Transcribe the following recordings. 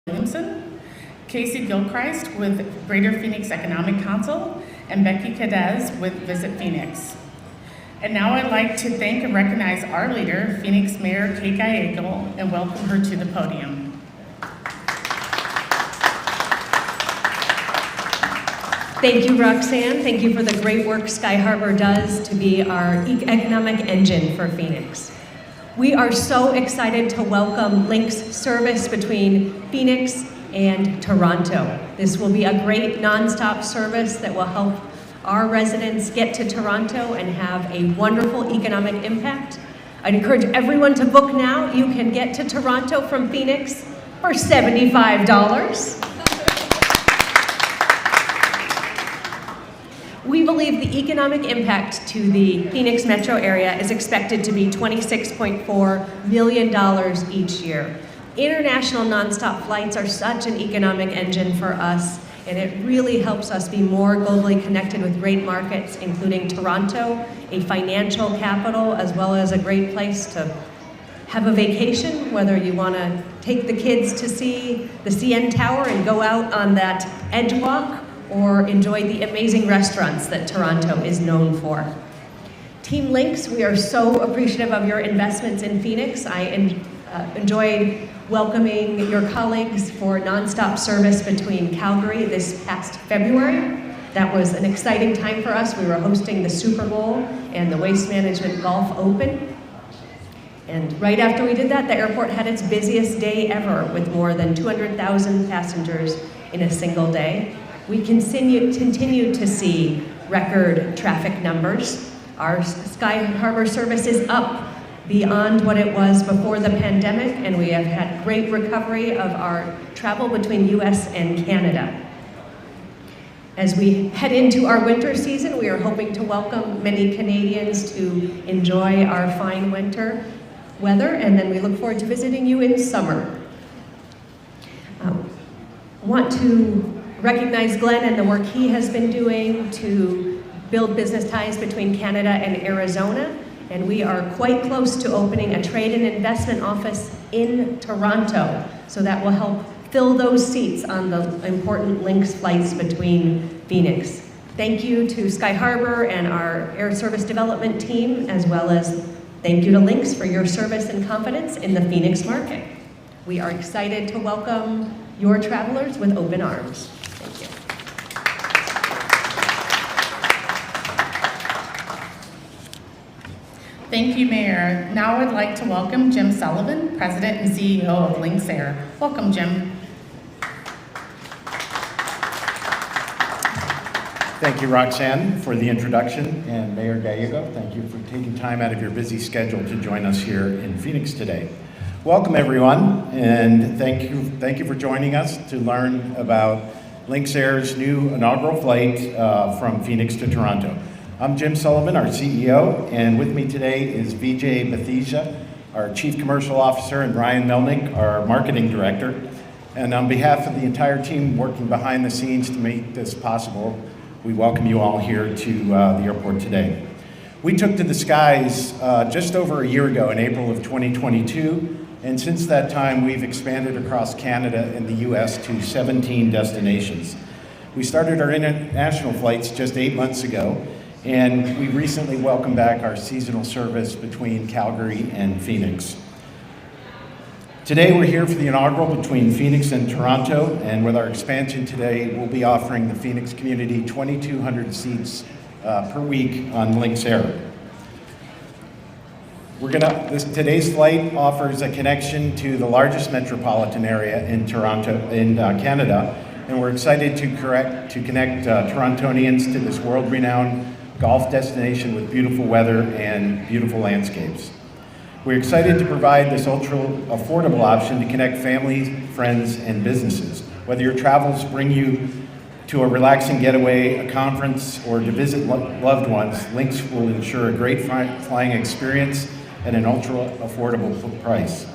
Williamson, Casey Gilchrist with Greater Phoenix Economic Council, and Becky Cadez with Visit Phoenix. And now I'd like to thank and recognize our leader, Phoenix Mayor Kate Gallego, and welcome her to the podium. Thank you, Roxanne. Thank you for the great work Sky Harbor does to be our economic engine for Phoenix. We are so excited to welcome Link's service between Phoenix and Toronto. This will be a great nonstop service that will help our residents get to Toronto and have a wonderful economic impact. I'd encourage everyone to book now. You can get to Toronto from Phoenix for $75. We believe the economic impact to the Phoenix metro area is expected to be $26.4 million each year. International nonstop flights are such an economic engine for us, and it really helps us be more globally connected with great markets, including Toronto, a financial capital, as well as a great place to have a vacation, whether you want to take the kids to see the CN Tower and go out on that edge walk, or enjoy the amazing restaurants that Toronto is known for. Team Links, we are so appreciative of your investments in Phoenix. I enjoyed welcoming your colleagues for nonstop service between Calgary this past February. That was an exciting time for us. We were hosting the Super Bowl and the Waste Management Golf Open. And right after we did that, the airport had its busiest day ever with more than 200,000 passengers in a single day. We continue to see record traffic numbers. Our Sky Harbor service is up beyond what it was before the pandemic, and we have had great recovery of our travel between US and Canada. As we head into our winter season, we are hoping to welcome many Canadians to enjoy our fine winter weather, and then we look forward to visiting you in summer. Want to recognize Glenn and the work he has been doing to build business ties between Canada and Arizona. And we are quite close to opening a trade and investment office in Toronto. So that will help fill those seats on the important Lynx flights between Phoenix. Thank you to Sky Harbor and our air service development team, as well as thank you to Lynx for your service and confidence in the Phoenix market. We are excited to welcome your travelers with open arms. Thank you. Thank you, Mayor. Now I'd like to welcome Jim Sullivan, President and CEO of Lynx Air. Welcome, Jim. Thank you, Roxanne, for the introduction, and Mayor Gallego, thank you for taking time out of your busy schedule to join us here in Phoenix today. Welcome, everyone, and thank you for joining us to learn about Lynx Air's new inaugural flight from Phoenix to Toronto. I'm Jim Sullivan, our CEO, and with me today is Vijay Bathija, our Chief Commercial Officer, and Ryan Melnick, our Marketing Director. And on behalf of the entire team working behind the scenes to make this possible, we welcome you all here to the airport today. We took to the skies just over a year ago in April of 2022, and since that time we've expanded across Canada and the US to 17 destinations. We started our international flights just 8 months ago, and we recently welcomed back our seasonal service between Calgary and Phoenix. Today we're here for the inaugural between Phoenix and Toronto, and with our expansion today, we'll be offering the Phoenix community 2,200 seats per week on Lynx Air. Today's flight offers a connection to the largest metropolitan area in Toronto, in Canada, and we're excited to connect Torontonians to this world-renowned golf destination with beautiful weather and beautiful landscapes. We're excited to provide this ultra-affordable option to connect families, friends, and businesses. Whether your travels bring you to a relaxing getaway, a conference, or to visit loved ones, Lynx will ensure a great flying experience at an ultra-affordable price.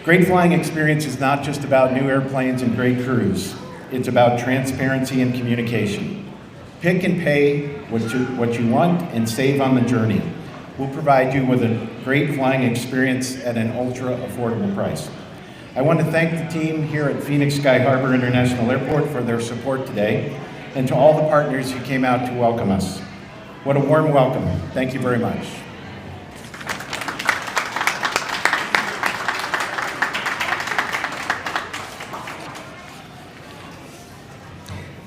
Great flying experience is not just about new airplanes and great crews. It's about transparency and communication. Pick and pay what you want and save on the journey. We'll provide you with a great flying experience at an ultra-affordable price. I want to thank the team here at Phoenix Sky Harbor International Airport for their support today, and to all the partners who came out to welcome us. What a warm welcome. Thank you very much.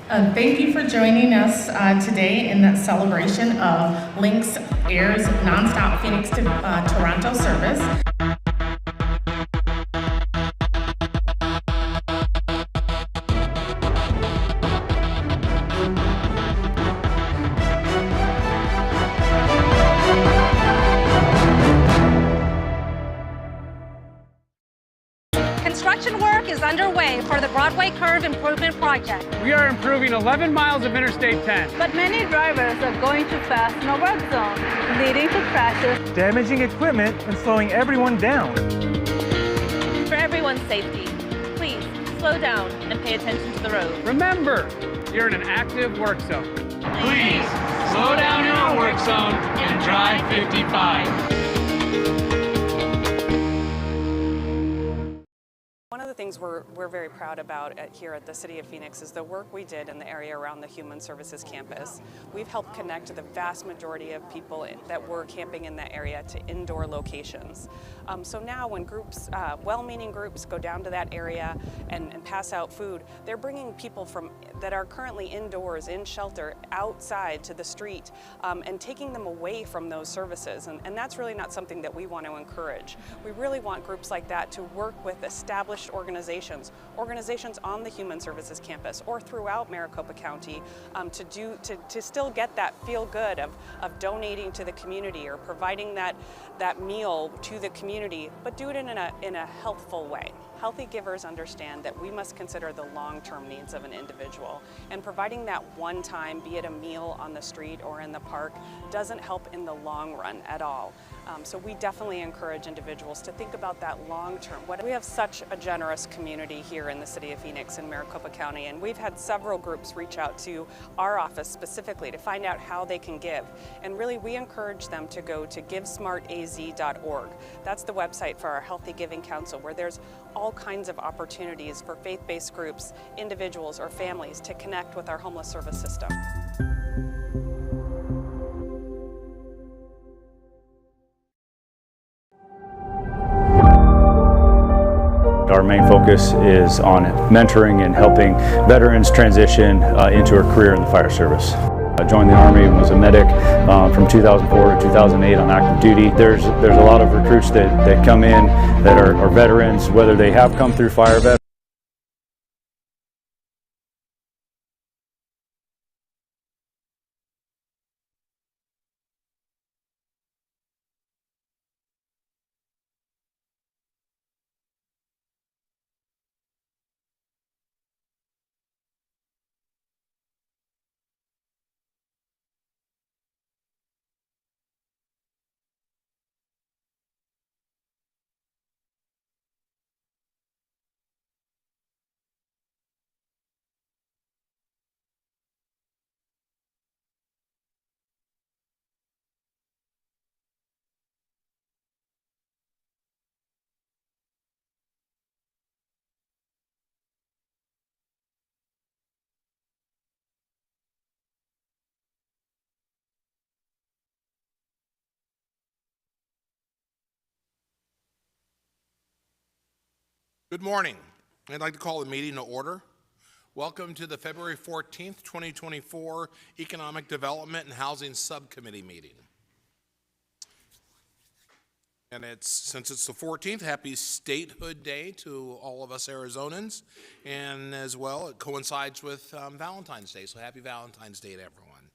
Thank you for joining us today in the celebration of Lynx Air's nonstop Phoenix to Toronto service. Construction work is underway for the Broadway Curve Improvement Project. We are improving 11 miles of Interstate 10. But many drivers are going too fast in a work zone, leading to crashes, damaging equipment and slowing everyone down. For everyone's safety, please slow down and pay attention to the road. Remember, you're in an active work zone. Please slow down your work zone and drive 55. One of the things we're very proud about here at the City of Phoenix is the work we did in the area around the Human Services campus. We've helped connect the vast majority of people that were camping in that area to indoor locations. So now when groups, well-meaning groups go down to that area and pass out food, they're bringing people that are currently indoors in shelter outside to the street and taking them away from those services. And that's really not something that we want to encourage. We really want groups like that to work with established organizations on the Human Services campus or throughout Maricopa County to still get that feel good of donating to the community or providing that meal to the community, but do it in a healthful way. Healthy givers understand that we must consider the long-term needs of an individual, and providing that one time, be it a meal on the street or in the park, doesn't help in the long run at all. So we definitely encourage individuals to think about that long term. We have such a generous community here in the City of Phoenix and Maricopa County, and we've had several groups reach out to our office specifically to find out how they can give. And really we encourage them to go to givesmartaz.org. That's the website for our Healthy Giving Council, where there's all kinds of opportunities for faith-based groups, individuals, or families to connect with our homeless service system. Our main focus is on mentoring and helping veterans transition into a career in the fire service. I joined the Army and was a medic from 2004 to 2008 on active duty. There's a lot of recruits that come in that are veterans, whether they have come through fire vet. Good morning. I'd like to call the meeting to order. Welcome to the February 14th, 2024 Economic Development and Housing Subcommittee meeting. And since it's the 14th, happy Statehood Day to all of us Arizonans. And as well, it coincides with Valentine's Day, so happy Valentine's Day to everyone.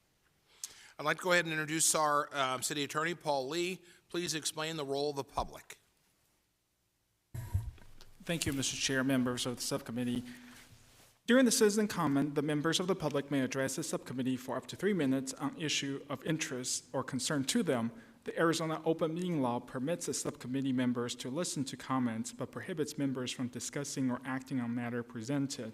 I'd like to go ahead and introduce our City Attorney, Paul Lee. Please explain the role of the public. Thank you, Mr. Chair, members of the subcommittee. During the citizen comment, the members of the public may address the subcommittee for up to 3 minutes on issue of interest or concern to them. The Arizona Open Meeting Law permits the subcommittee members to listen to comments, but prohibits members from discussing or acting on matter presented.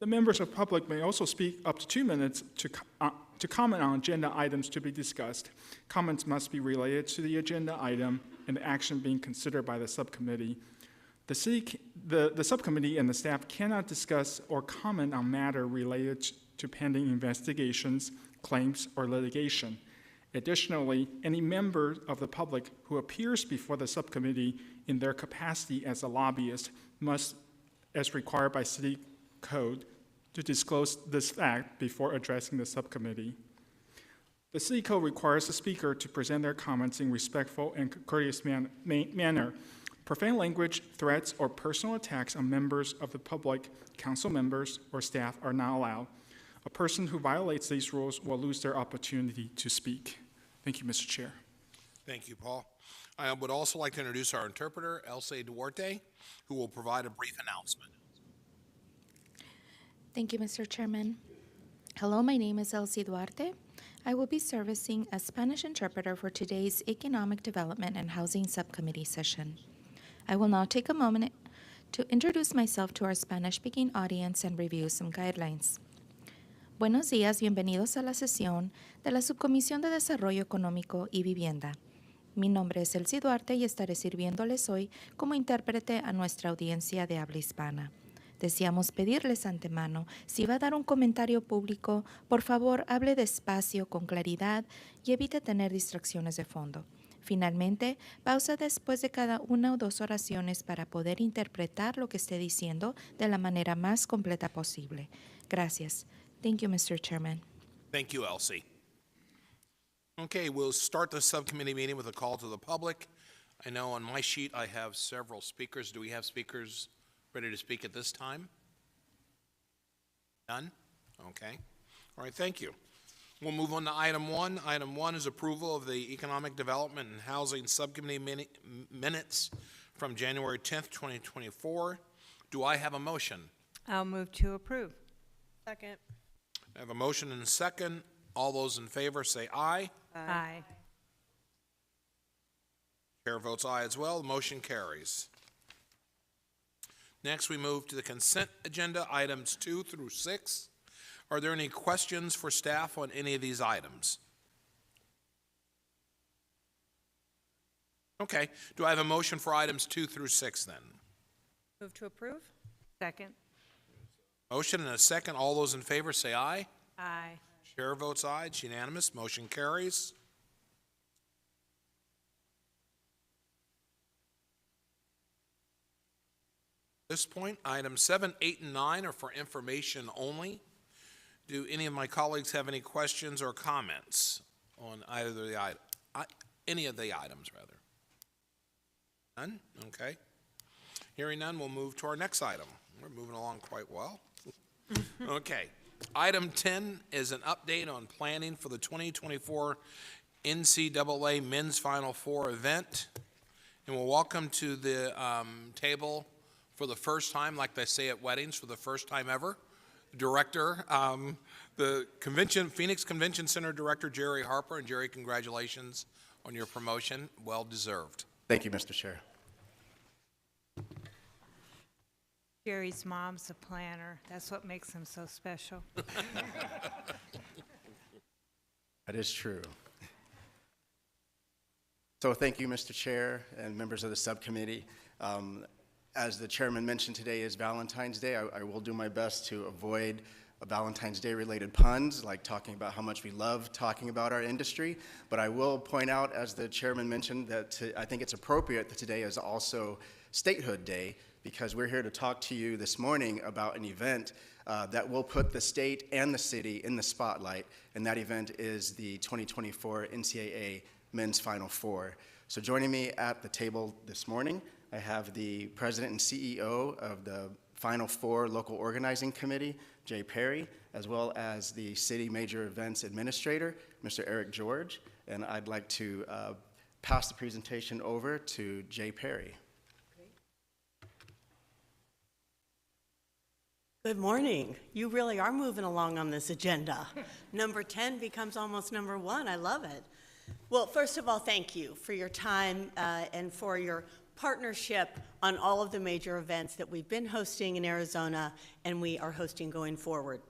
The members of the public may also speak up to 2 minutes to comment on agenda items to be discussed. Comments must be related to the agenda item and the action being considered by the subcommittee. The subcommittee and the staff cannot discuss or comment on matter related to pending investigations, claims, or litigation. Additionally, any member of the public who appears before the subcommittee in their capacity as a lobbyist must, as required by city code, to disclose this fact before addressing the subcommittee. The city code requires the speaker to present their comments in respectful and courteous manner. Profane language, threats, or personal attacks on members of the public, council members, or staff are not allowed. A person who violates these rules will lose their opportunity to speak. Thank you, Mr. Chair. Thank you, Paul. I would also like to introduce our interpreter, Elsie Duarte, who will provide a brief announcement. Thank you, Mr. Chairman. Hello, my name is Elsie Duarte. I will be servicing as Spanish interpreter for today's Economic Development and Housing Subcommittee session. I will now take a moment to introduce myself to our Spanish-speaking audience and review some guidelines. Buenos días, bienvenidos a la sesión de la Subcomisión de Desarrollo Económico y Vivienda. Mi nombre es Elsie Duarte y estaré sirviéndoles hoy como intérprete a nuestra audiencia de habla hispana. Deseamos pedirles antemano, si va a dar un comentario público, por favor hable despacio, con claridad y evite tener distracciones de fondo. Finalmente, pausa después de cada una o dos oraciones para poder interpretar lo que esté diciendo de la manera más completa posible. Gracias. Thank you, Mr. Chairman. Thank you, Elsie. Okay, we'll start the subcommittee meeting with a call to the public. I know on my sheet I have several speakers. Do we have speakers ready to speak at this time? None? Okay. All right, thank you. We'll move on to item one. Item one is approval of the Economic Development and Housing Subcommittee minutes from January 10th, 2024. Do I have a motion? I'll move to approve. Second. I have a motion and a second. All those in favor say aye. Aye. Chair votes aye as well. The motion carries. Next, we move to the consent agenda, items 2 through 6. Are there any questions for staff on any of these items? Okay. Do I have a motion for items 2 through 6 then? Move to approve. Second. Motion and a second. All those in favor say aye. Aye. Chair votes aye. It's unanimous. Motion carries. At this point, items 7, 8, and 9 are for information only. Do any of my colleagues have any questions or comments on either of the any of the items, rather? None? Okay. Hearing none, we'll move to our next item. We're moving along quite well. Okay. Item 10 is an update on planning for the 2024 NCAA Men's Final Four event. And we'll welcome to the table for the first time, like they say at weddings, for the first time ever, Director, the Phoenix Convention Center Director, Jerry Harper. And Jerry, congratulations on your promotion. Well deserved. Thank you, Mr. Chair. Jerry's mom's a planner. That's what makes him so special. That is true. So thank you, Mr. Chair and members of the subcommittee. As the chairman mentioned, today is Valentine's Day. I will do my best to avoid Valentine's Day related puns, like talking about how much we love talking about our industry. But I will point out, as the chairman mentioned, that I think it's appropriate that today is also Statehood Day, because we're here to talk to you this morning about an event that will put the state and the city in the spotlight, and that event is the 2024 NCAA Men's Final Four. So joining me at the table this morning, I have the president and CEO of the Final Four Local Organizing Committee, Jay Perry, as well as the City Major Events Administrator, Mr. Eric George. And I'd like to pass the presentation over to Jay Perry. Good morning. You really are moving along on this agenda. Number 10 becomes almost number 1. I love it. Well, first of all, thank you for your time and for your partnership on all of the major events that we've been hosting in Arizona and we are hosting going forward.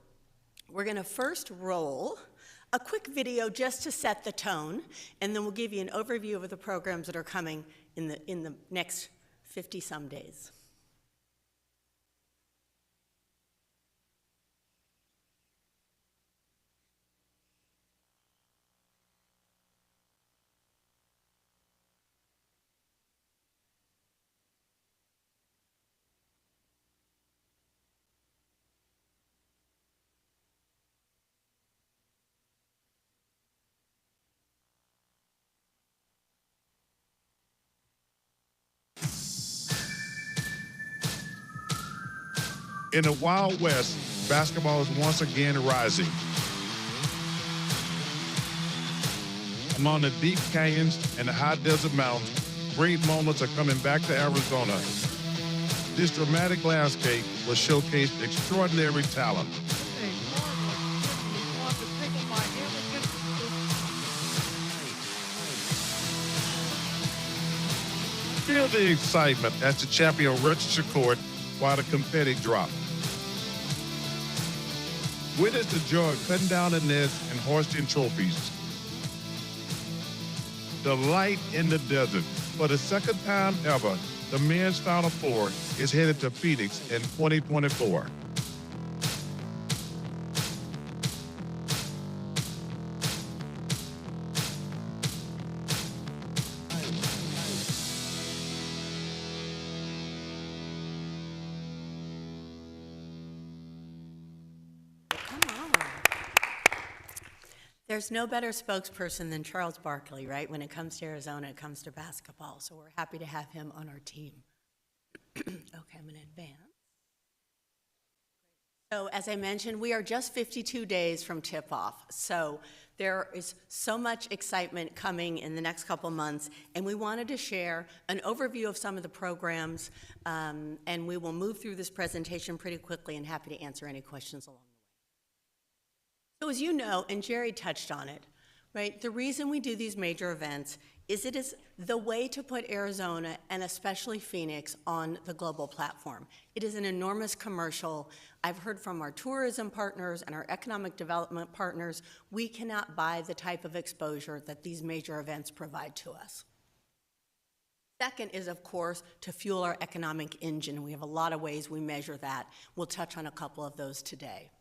We're going to first roll a quick video just to set the tone, and then we'll give you an overview of the programs that are coming in the next 50-some days. In the Wild West, basketball is once again rising. Among the deep canyons and the high desert mountains, great moments are coming back to Arizona. This dramatic landscape will showcase extraordinary talent. Feel the excitement as the champion registers court while the confetti drop. Witness the joy of cutting down the nets and hoisting trophies. The light in the desert. For the second time ever, the men's Final Four is headed to Phoenix in 2024. There's no better spokesperson than Charles Barkley, right? When it comes to Arizona, it comes to basketball. So we're happy to have him on our team. Okay, I'm going to advance. So as I mentioned, we are just 52 days from tip-off. So there is so much excitement coming in the next couple months, and we wanted to share an overview of some of the programs, and we will move through this presentation pretty quickly and happy to answer any questions along the way. So as you know, and Jerry touched on it, right, the reason we do these major events is it is the way to put Arizona, and especially Phoenix, on the global platform. It is an enormous commercial. I've heard from our tourism partners and our economic development partners, we cannot buy the type of exposure that these major events provide to us. Second is, of course, to fuel our economic engine. We have a lot of ways we measure that. We'll touch on a couple of those today.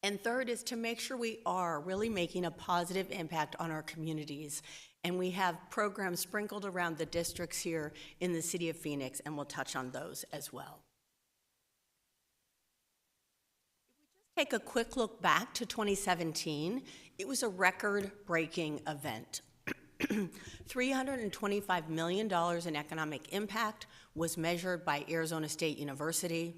And third is to make sure we are really making a positive impact on our communities. And we have programs sprinkled around the districts here in the city of Phoenix, and we'll touch on those as well. If we just take a quick look back to 2017, it was a record-breaking event. $325 million in economic impact was measured by Arizona State University.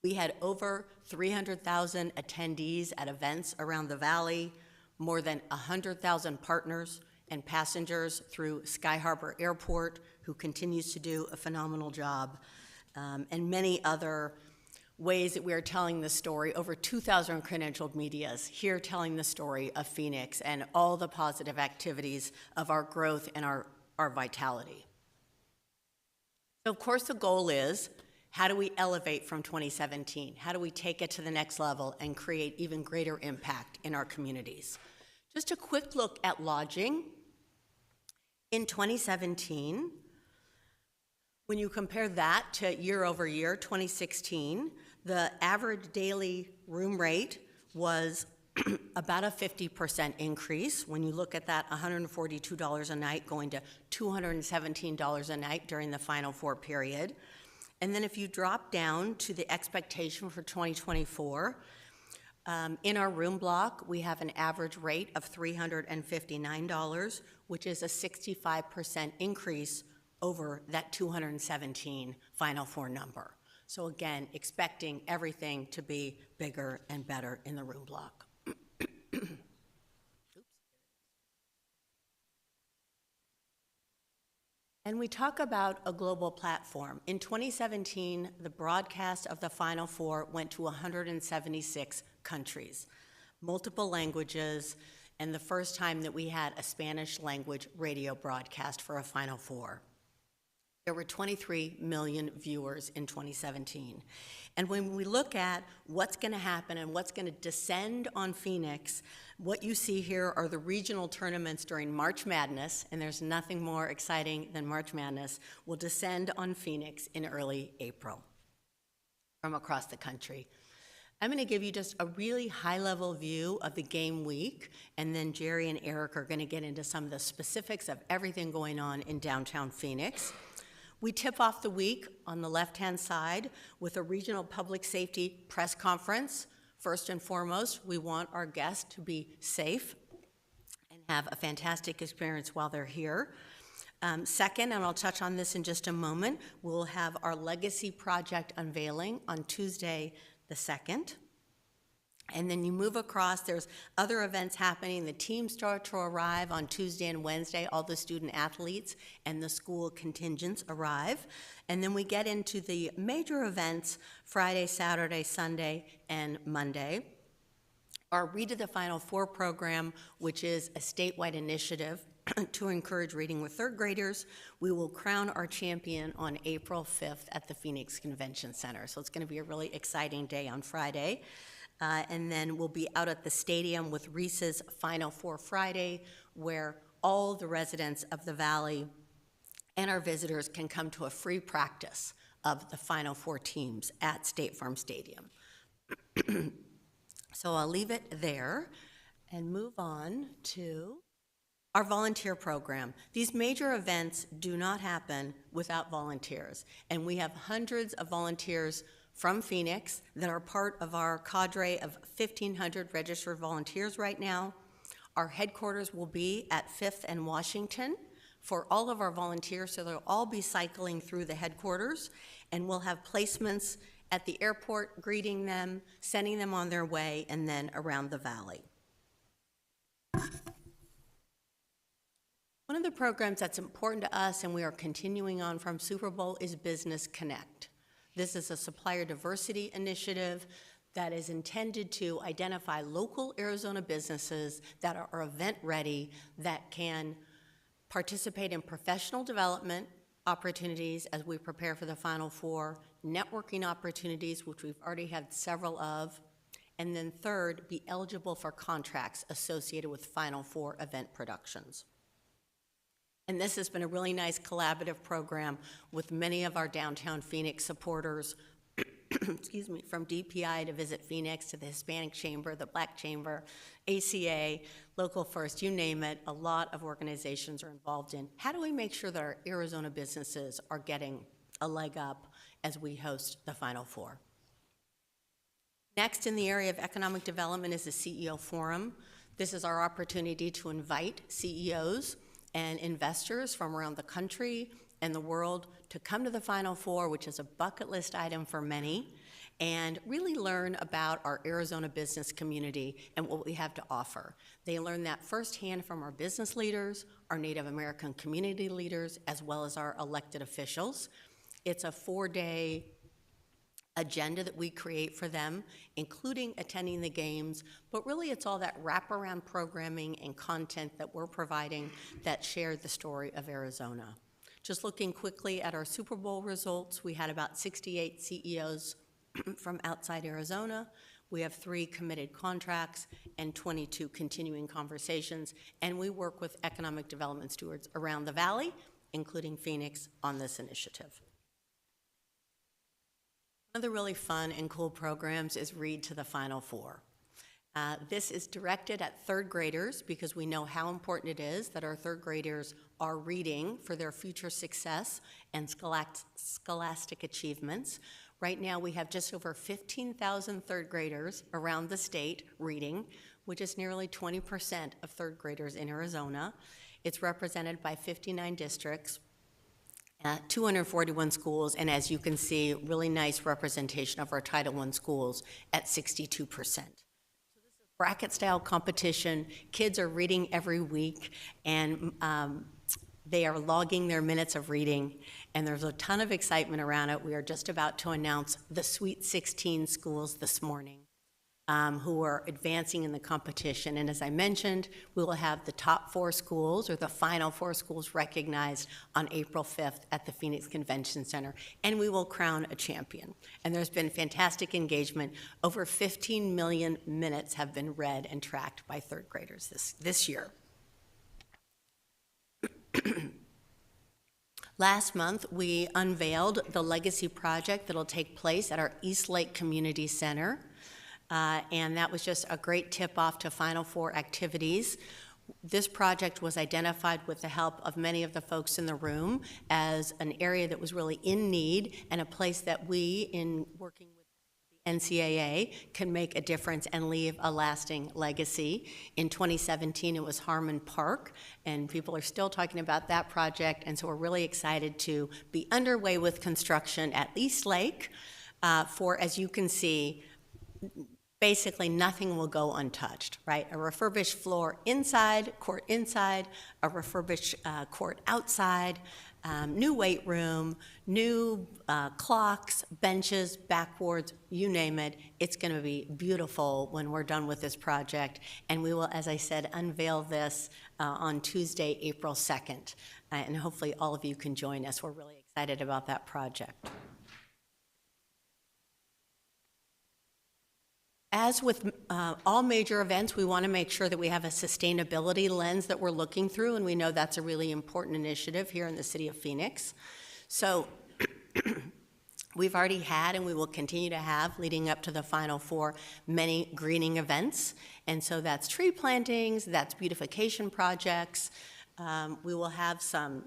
We had over 300,000 attendees at events around the valley, more than 100,000 partners and passengers through Sky Harbor Airport, who continues to do a phenomenal job, and many other ways that we are telling the story. Over 2,000 credentialed medias here telling the story of Phoenix and all the positive activities of our growth and our vitality. So of course the goal is, how do we elevate from 2017? How do we take it to the next level and create even greater impact in our communities? Just a quick look at lodging. In 2017, when you compare that to year over year, 2016, the average daily room rate was about a 50% increase. When you look at that, $142 a night going to $217 a night during the Final Four period. And then if you drop down to the expectation for 2024, in our room block, we have an average rate of $359, which is a 65% increase over that 217 Final Four number. So again, expecting everything to be bigger and better in the room block. And we talk about a global platform. In 2017, the broadcast of the Final Four went to 176 countries, multiple languages, and the first time that we had a Spanish language radio broadcast for a Final Four. There were 23 million viewers in 2017. And when we look at what's going to happen and what's going to descend on Phoenix, what you see here are the regional tournaments during March Madness, and there's nothing more exciting than March Madness, will descend on Phoenix in early April from across the country. I'm going to give you just a really high-level view of the game week, and then Jerry and Eric are going to get into some of the specifics of everything going on in downtown Phoenix. We tip off the week on the left-hand side with a regional public safety press conference. First and foremost, we want our guests to be safe and have a fantastic experience while they're here. Second, and I'll touch on this in just a moment, we'll have our Legacy Project unveiling on Tuesday the 2nd. And then you move across, there's other events happening. The teams start to arrive on Tuesday and Wednesday. All the student athletes and the school contingents arrive. And then we get into the major events Friday, Saturday, Sunday, and Monday. Our Read to the Final Four program, which is a statewide initiative to encourage reading with third graders. We will crown our champion on April 5th at the Phoenix Convention Center. So it's going to be a really exciting day on Friday. And then we'll be out at the stadium with Reese's Final Four Friday, where all the residents of the Valley and our visitors can come to a free practice of the Final Four teams at State Farm Stadium. So I'll leave it there and move on to our volunteer program. These major events do not happen without volunteers, and we have hundreds of volunteers from Phoenix that are part of our cadre of 1,500 registered volunteers right now. Our headquarters will be at 5th and Washington for all of our volunteers, so they'll all be cycling through the headquarters, and we'll have placements at the airport, greeting them, sending them on their way, and then around the Valley. One of the programs that's important to us and we are continuing on from Super Bowl is Business Connect. This is a supplier diversity initiative that is intended to identify local Arizona businesses that are event ready, that can participate in professional development opportunities as we prepare for the Final Four, networking opportunities, which we've already had several of, and then third, be eligible for contracts associated with Final Four event productions. And this has been a really nice collaborative program with many of our downtown Phoenix supporters, excuse me, from DPI to Visit Phoenix to the Hispanic Chamber, the Black Chamber, ACA, Local First, you name it, a lot of organizations are involved in. How do we make sure that our Arizona businesses are getting a leg up as we host the Final Four? Next in the area of economic development is the CEO Forum. This is our opportunity to invite CEOs and investors from around the country and the world to come to the Final Four, which is a bucket list item for many, and really learn about our Arizona business community and what we have to offer. They learn that firsthand from our business leaders, our Native American community leaders, as well as our elected officials. It's a 4-day agenda that we create for them, including attending the games, but really it's all that wraparound programming and content that we're providing that share the story of Arizona. Just looking quickly at our Super Bowl results, we had about 68 CEOs from outside Arizona. We have 3 committed contracts and 22 continuing conversations, and we work with economic development stewards around the Valley, including Phoenix, on this initiative. One of the really fun and cool programs is Read to the Final Four. This is directed at third graders because we know how important it is that our third graders are reading for their future success and scholastic achievements. Right now we have just over 15,000 third graders around the state reading, which is nearly 20% of third graders in Arizona. It's represented by 59 districts, 241 schools, and as you can see, really nice representation of our Title I schools at 62%. So this is bracket-style competition. Kids are reading every week, and they are logging their minutes of reading, and there's a ton of excitement around it. We are just about to announce the Sweet 16 schools this morning who are advancing in the competition. And as I mentioned, we will have the top 4 schools, or the final 4 schools, recognized on April 5th at the Phoenix Convention Center, and we will crown a champion. And there's been fantastic engagement. Over 15 million minutes have been read and tracked by third graders this year. Last month, we unveiled the Legacy Project that'll take place at our East Lake Community Center. And that was just a great tip-off to Final Four activities. This project was identified with the help of many of the folks in the room as an area that was really in need and a place that we, in working with NCAA can make a difference and leave a lasting legacy. In 2017, it was Harmon Park, and people are still talking about that project, and so we're really excited to be underway with construction at East Lake for, as you can see, basically nothing will go untouched, right? A refurbished floor inside, court inside, a refurbished court outside, new weight room, new clocks, benches, backboards, you name it. It's going to be beautiful when we're done with this project. And we will, as I said, unveil this on Tuesday, April 2nd. And hopefully all of you can join us. We're really excited about that project. As with all major events, we want to make sure that we have a sustainability lens that we're looking through, and we know that's a really important initiative here in the city of Phoenix. So we've already had, and we will continue to have, leading up to the Final Four, many greening events. And so that's tree plantings, that's beautification projects. We will have some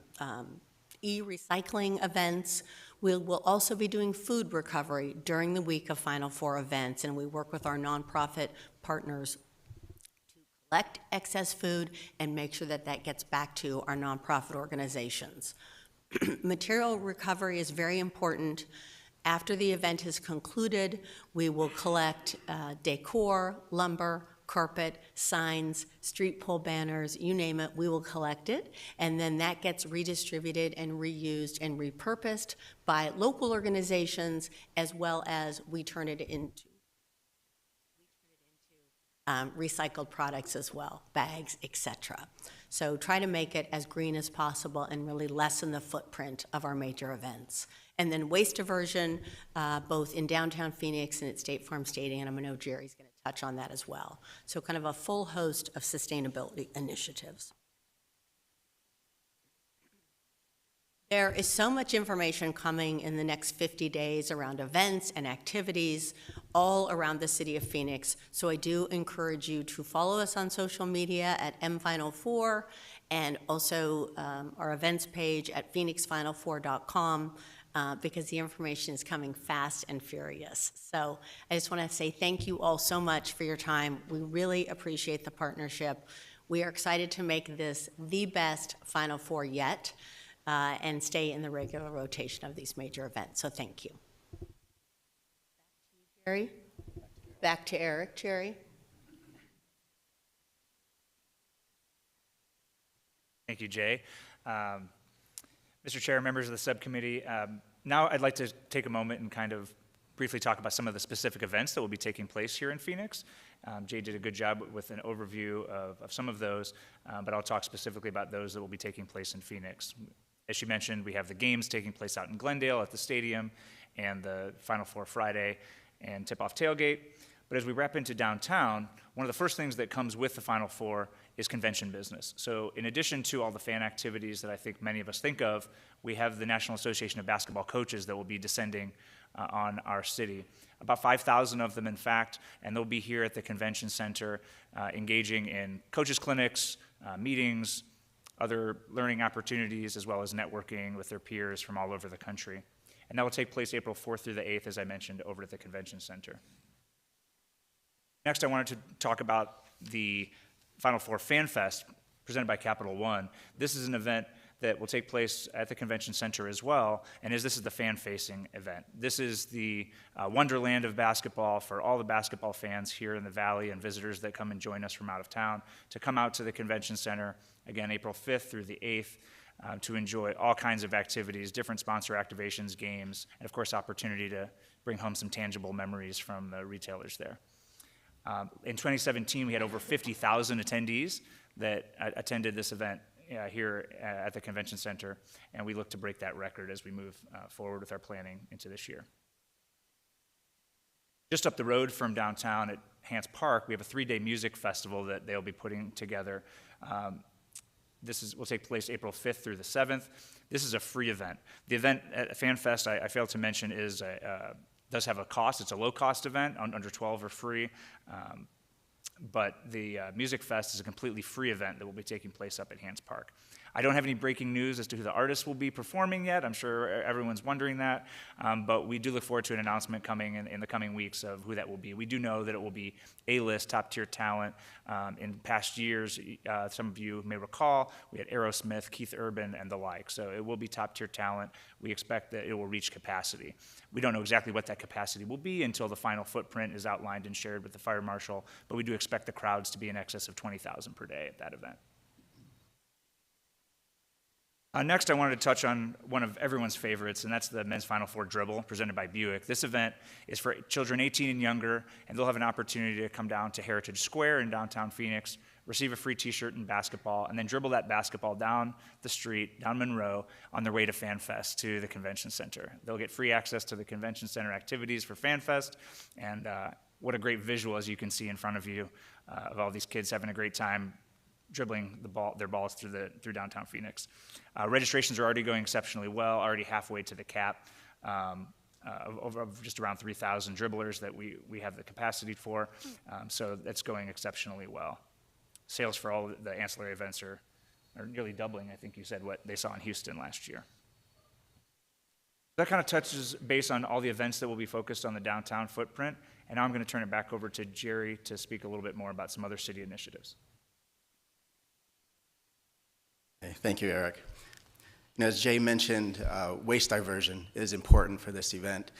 e-recycling events. We will also be doing food recovery during the week of Final Four events, and we work with our nonprofit partners to collect excess food and make sure that that gets back to our nonprofit organizations. Material recovery is very important. After the event is concluded, we will collect decor, lumber, carpet, signs, street pole banners, you name it, we will collect it, and then that gets redistributed and reused and repurposed by local organizations, as well as we turn it into recycled products as well, bags, etc. So try to make it as green as possible and really lessen the footprint of our major events. And then waste diversion, both in downtown Phoenix and at State Farm Stadium, and I know Jerry's going to touch on that as well. So kind of a full host of sustainability initiatives. There is so much information coming in the next 50 days around events and activities all around the city of Phoenix. So I do encourage you to follow us on social media at mfinal4 and also our events page at phoenixfinal4.com. Because the information is coming fast and furious. So I just want to say thank you all so much for your time. We really appreciate the partnership. We are excited to make this the best Final Four yet and stay in the regular rotation of these major events. So thank you. Back to you, Jerry. Back to Eric, Jerry. Thank you, Jay. Mr. Chair, members of the subcommittee, now I'd like to take a moment and kind of briefly talk about some of the specific events that will be taking place here in Phoenix. Jay did a good job with an overview of some of those, but I'll talk specifically about those that will be taking place in Phoenix. As she mentioned, we have the games taking place out in Glendale at the stadium and the Final Four Friday and tip-off tailgate. But as we wrap into downtown, one of the first things that comes with the Final Four is convention business. So in addition to all the fan activities that I think many of us think of, we have the National Association of Basketball Coaches that will be descending on our city. About 5,000 of them, in fact, and they'll be here at the convention center engaging in coaches clinics, meetings, other learning opportunities, as well as networking with their peers from all over the country. And that will take place April 4th through the 8th, as I mentioned, over at the convention center. Next, I wanted to talk about the Final Four Fan Fest presented by Capital One. This is an event that will take place at the convention center as well, and this is the fan-facing event. This is the wonderland of basketball for all the basketball fans here in the Valley and visitors that come and join us from out of town to come out to the convention center, again, April 5th through the 8th, to enjoy all kinds of activities, different sponsor activations, games, and of course, opportunity to bring home some tangible memories from the retailers there. In 2017, we had over 50,000 attendees that attended this event here at the convention center, and we look to break that record as we move forward with our planning into this year. Just up the road from downtown at Hance Park, we have a 3-day music festival that they'll be putting together. This will take place April 5th through the 7th. This is a free event. The event at Fan Fest, I failed to mention, does have a cost. It's a low-cost event, under 12 or free. But the Music Fest is a completely free event that will be taking place up at Hance Park. I don't have any breaking news as to who the artists will be performing yet. I'm sure everyone's wondering that, but we do look forward to an announcement coming in the coming weeks of who that will be. We do know that it will be A-list, top-tier talent. In past years, some of you may recall, we had Aerosmith, Keith Urban, and the like. So it will be top-tier talent. We expect that it will reach capacity. We don't know exactly what that capacity will be until the final footprint is outlined and shared with the fire marshal, but we do expect the crowds to be in excess of 20,000 per day at that event. Next, I wanted to touch on one of everyone's favorites, and that's the Men's Final Four Dribble presented by Buick. This event is for children 18 and younger, and they'll have an opportunity to come down to Heritage Square in downtown Phoenix, receive a free t-shirt and basketball, and then dribble that basketball down the street, down Monroe, on their way to FanFest to the convention center. They'll get free access to the convention center activities for FanFest, and what a great visual, as you can see in front of you, of all these kids having a great time dribbling their balls through downtown Phoenix. Registrations are already going exceptionally well, already halfway to the cap of just around 3,000 dribblers that we have the capacity for, so that's going exceptionally well. Sales for all the ancillary events are nearly doubling, I think you said, what they saw in Houston last year. That kind of touches base on all the events that will be focused on the downtown footprint, and now I'm going to turn it back over to Jerry to speak a little bit more about some other city initiatives. Thank you, Eric. As Jay mentioned, waste diversion is important for this event.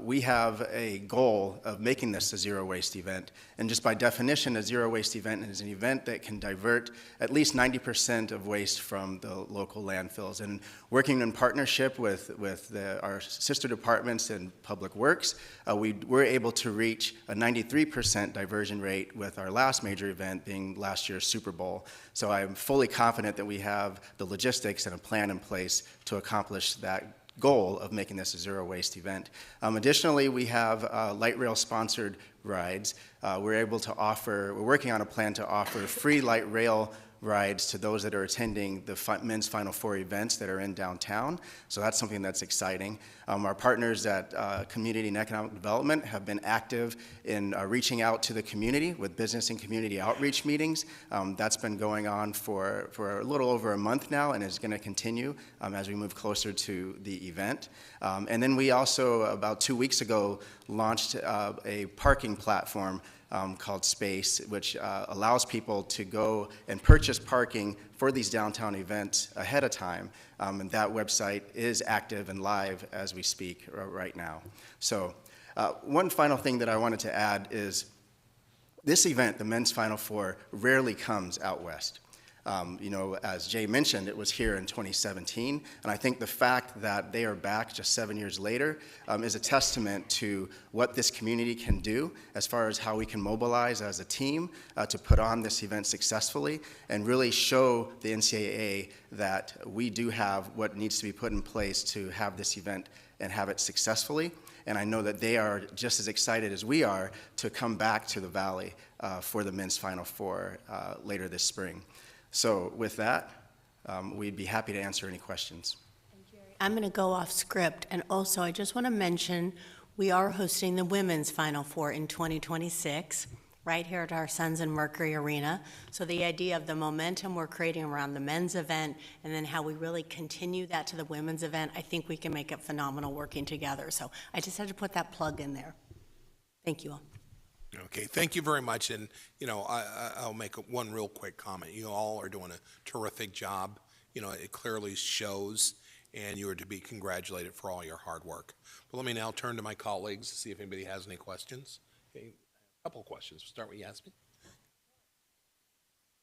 We have a goal of making this a zero waste event, and just by definition, a zero waste event is an event that can divert at least 90% of waste from the local landfills. And working in partnership with our sister departments in Public Works, we were able to reach a 93% diversion rate with our last major event being last year's Super Bowl. So I'm fully confident that we have the logistics and a plan in place to accomplish that goal of making this a zero waste event. Additionally, we have light rail sponsored rides. We're working on a plan to offer free light rail rides to those that are attending the Men's Final Four events that are in downtown. So that's something that's exciting. Our partners at Community and Economic Development have been active in reaching out to the community with business and community outreach meetings. That's been going on for a little over a month now and is going to continue as we move closer to the event. And then we also, about 2 weeks ago, launched a parking platform called Space, which allows people to go and purchase parking for these downtown events ahead of time. And that website is active and live as we speak right now. So one final thing that I wanted to add is this event, the Men's Final Four, rarely comes out west. As Jay mentioned, it was here in 2017, and I think the fact that they are back just 7 years later is a testament to what this community can do as far as how we can mobilize as a team to put on this event successfully and really show the NCAA that we do have what needs to be put in place to have this event and have it successfully. And I know that they are just as excited as we are to come back to the Valley for the Men's Final Four later this spring. So with that, we'd be happy to answer any questions. I'm going to go off script, and also I just want to mention we are hosting the Women's Final Four in 2026 right here at our Sons and Mercury Arena. So the idea of the momentum we're creating around the men's event and then how we really continue that to the women's event, I think we can make it phenomenal working together. So I just had to put that plug in there. Thank you all. Okay, thank you very much. And, I'll make one real quick comment. You all are doing a terrific job. It clearly shows, and you are to be congratulated for all your hard work. But let me now turn to my colleagues to see if anybody has any questions. Okay, a couple of questions. We'll start with Yasmin.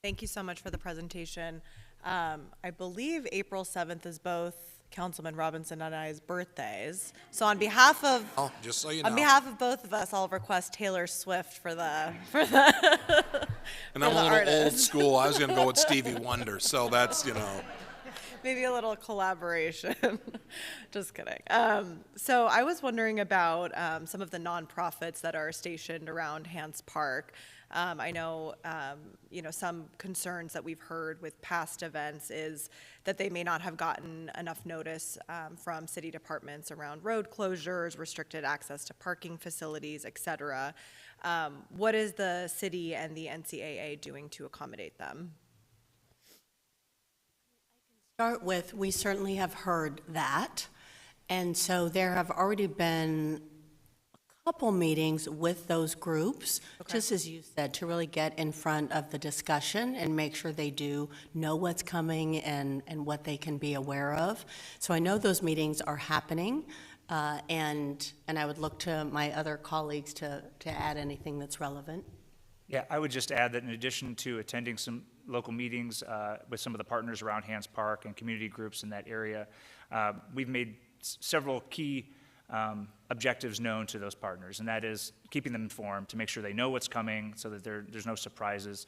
Thank you so much for the presentation. I believe April 7th is both Councilman Robinson and I's birthdays. So on behalf of just so you know. On behalf of both of us, I'll request Taylor Swift for the And I'm a little old school. I was going to go with Stevie Wonder. So that's, maybe a little collaboration. Just kidding. So I was wondering about some of the nonprofits that are stationed around Hance Park. I know, some concerns that we've heard with past events is that they may not have gotten enough notice from city departments around road closures, restricted access to parking facilities, et cetera. What is the city and the NCAA doing to accommodate them? Start with, we certainly have heard that. And so there have already been a couple meetings with those groups, just as you said, to really get in front of the discussion and make sure they do know what's coming and what they can be aware of. So I know those meetings are happening, and I would look to my other colleagues to add anything that's relevant. Yeah, I would just add that in addition to attending some local meetings with some of the partners around Hans Park and community groups in that area, we've made several key objectives known to those partners, and that is keeping them informed to make sure they know what's coming so that there's no surprises.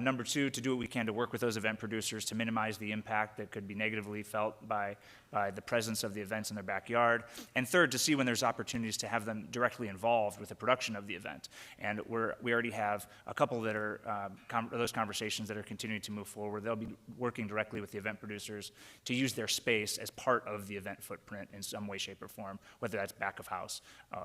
Number two, to do what we can to work with those event producers to minimize the impact that could be negatively felt by the presence of the events in their backyard. And third, to see when there's opportunities to have them directly involved with the production of the event. And we already have a couple that are those conversations that are continuing to move forward. They'll be working directly with the event producers to use their space as part of the event footprint in some way, shape, or form, whether that's back of house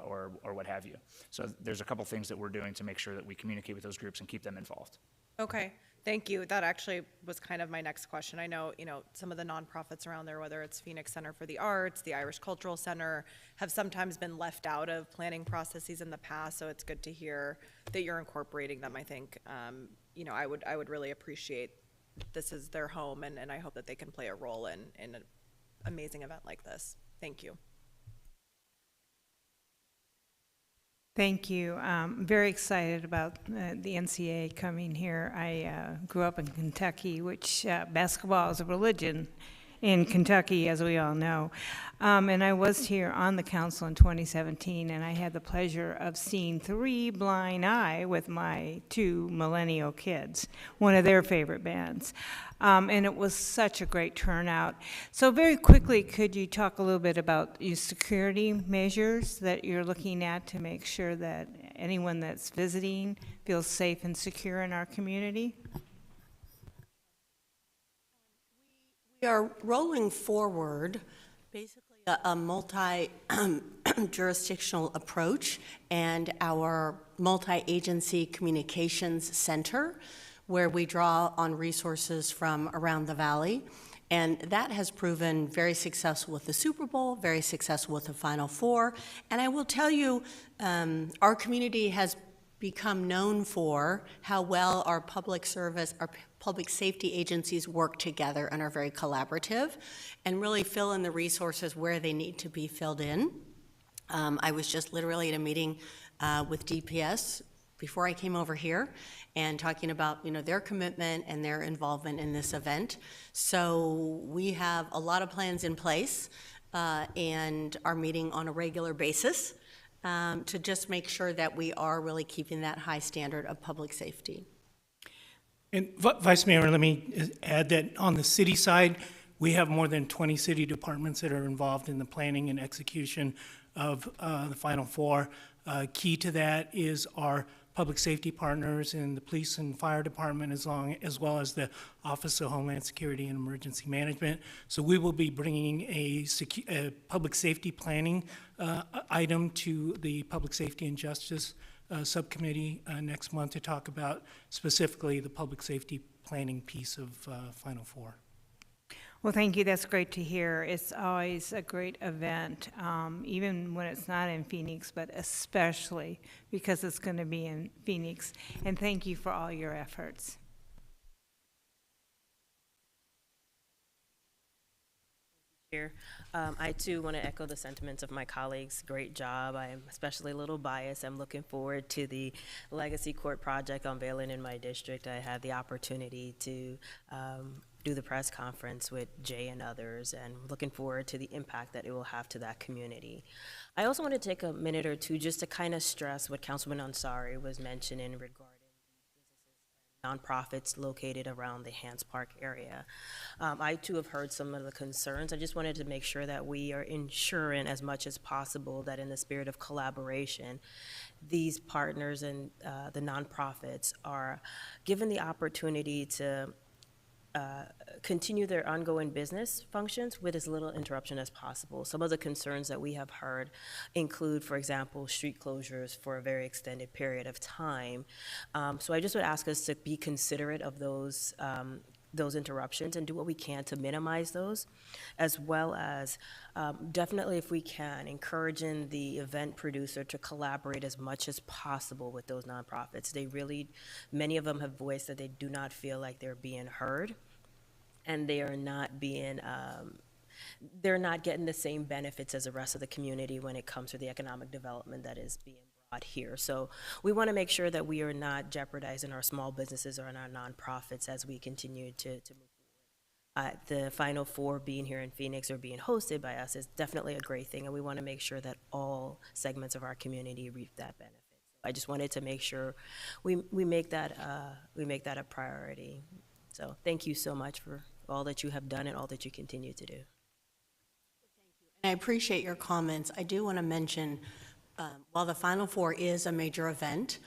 or what have you. So there's a couple things that we're doing to make sure that we communicate with those groups and keep them involved. Okay, thank you. That actually was kind of my next question. I know, some of the nonprofits around there, whether it's Phoenix Center for the Arts, the Irish Cultural Center, have sometimes been left out of planning processes in the past, so it's good to hear that you're incorporating them. I think, I would really appreciate, this is their home, and I hope that they can play a role in an amazing event like this. Thank you. Thank you. I'm very excited about the NCAA coming here. I grew up in Kentucky, which basketball is a religion in Kentucky, as we all know. And I was here on the council in 2017, and I had the pleasure of seeing Three Blind Eye with my two millennial kids, one of their favorite bands. And it was such a great turnout. So very quickly, could you talk a little bit about your security measures that you're looking at to make sure that anyone that's visiting feels safe and secure in our community? We are rolling forward basically a multi-jurisdictional approach and our multi-agency communications center, where we draw on resources from around the valley. And that has proven very successful with the Super Bowl, very successful with the Final Four. And I will tell you, our community has become known for how well our public service, our public safety agencies work together and are very collaborative and really fill in the resources where they need to be filled in. I was just literally at a meeting with DPS before I came over here and talking about their commitment and their involvement in this event. So we have a lot of plans in place and are meeting on a regular basis to just make sure that we are really keeping that high standard of public safety. And Vice Mayor, let me add that on the city side, we have more than 20 city departments that are involved in the planning and execution of the Final Four. Key to that is our public safety partners in the police and fire department, as well as the Office of Homeland Security and Emergency Management. So we will be bringing a public safety planning item to the Public Safety and Justice Subcommittee next month to talk about specifically the public safety planning piece of Final Four. Well, thank you. That's great to hear. It's always a great event, even when it's not in Phoenix, but especially because it's going to be in Phoenix. And thank you for all your efforts. Here. I too want to echo the sentiments of my colleagues. Great job. I am especially a little biased. I'm looking forward to the Legacy Court project unveiling in my district. I had the opportunity to do the press conference with Jay and others, and looking forward to the impact that it will have to that community. I also want to take a minute or two just to kind of stress what Councilman Ansari was mentioning regarding nonprofits located around the Hans Park area. I too have heard some of the concerns. I just wanted to make sure that we are ensuring as much as possible that in the spirit of collaboration, these partners and the nonprofits are given the opportunity to continue their ongoing business functions with as little interruption as possible. Some of the concerns that we have heard include, for example, street closures for a very extended period of time. So I just would ask us to be considerate of those those interruptions and do what we can to minimize those, as well as definitely, if we can, encouraging the event producer to collaborate as much as possible with those nonprofits. Many of them have voiced that they do not feel like they're being heard, and they are not being, they're not getting the same benefits as the rest of the community when it comes to the economic development that is being brought here. So we want to make sure that we are not jeopardizing our small businesses or our nonprofits as we continue to move forward. The Final Four being here in Phoenix or being hosted by us is definitely a great thing, and we want to make sure that all segments of our community reap that benefit. So I just wanted to make sure we make that a priority. So thank you so much for all that you have done and all that you continue to do. And I appreciate your comments. I do want to mention, while the Final Four is a major event,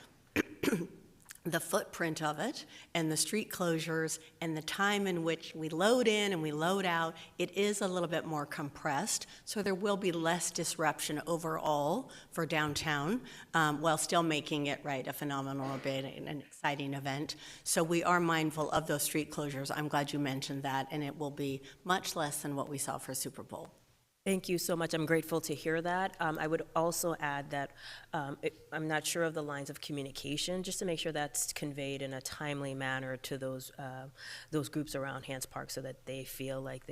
the footprint of it and the street closures and the time in which we load in and we load out, it is a little bit more compressed. So there will be less disruption overall for downtown, while still making it, right, a phenomenal event, an exciting event. So we are mindful of those street closures. I'm glad you mentioned that, and it will be much less than what we saw for Super Bowl. Thank you so much. I'm grateful to hear that. I would also add that I'm not sure of the lines of communication, just to make sure that's conveyed in a timely manner to those groups around Hance Park, so that they feel like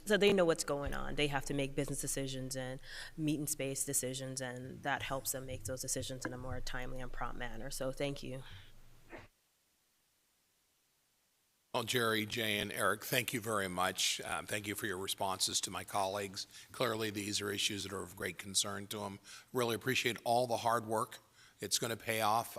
so they know what's going on. They have to make business decisions and meet and space decisions, and that helps them make those decisions in a more timely and prompt manner. So thank you. Well, Jerry, Jay, and Eric, thank you very much. Thank you for your responses to my colleagues. Clearly, these are issues that are of great concern to them. Really appreciate all the hard work. It's going to pay off.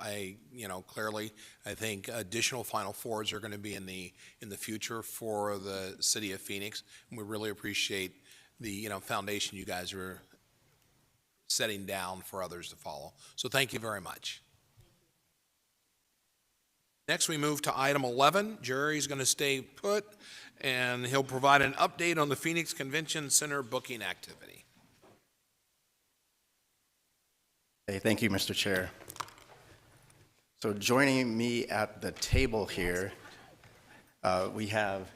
Clearly, I think additional Final Fours are going to be in the future for the city of Phoenix. And we really appreciate the foundation you guys are setting down for others to follow. So thank you very much. Next, we move to item 11. Jerry's going to stay put, and he'll provide an update on the Phoenix Convention Center booking activity. Hey, thank you, Mr. Chair. So joining me at the table here, we have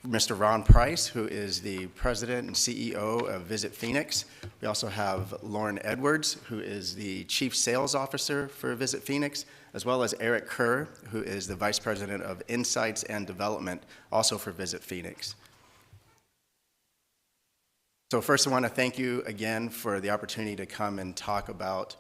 Mr. Ron Price, who is the president and CEO of Visit Phoenix. We also have Lauren Edwards, who is the chief sales officer for Visit Phoenix, as well as Eric Kerr, who is the vice president of Insights and Development, also for Visit Phoenix. So first, I want to thank you again for the opportunity to come and talk about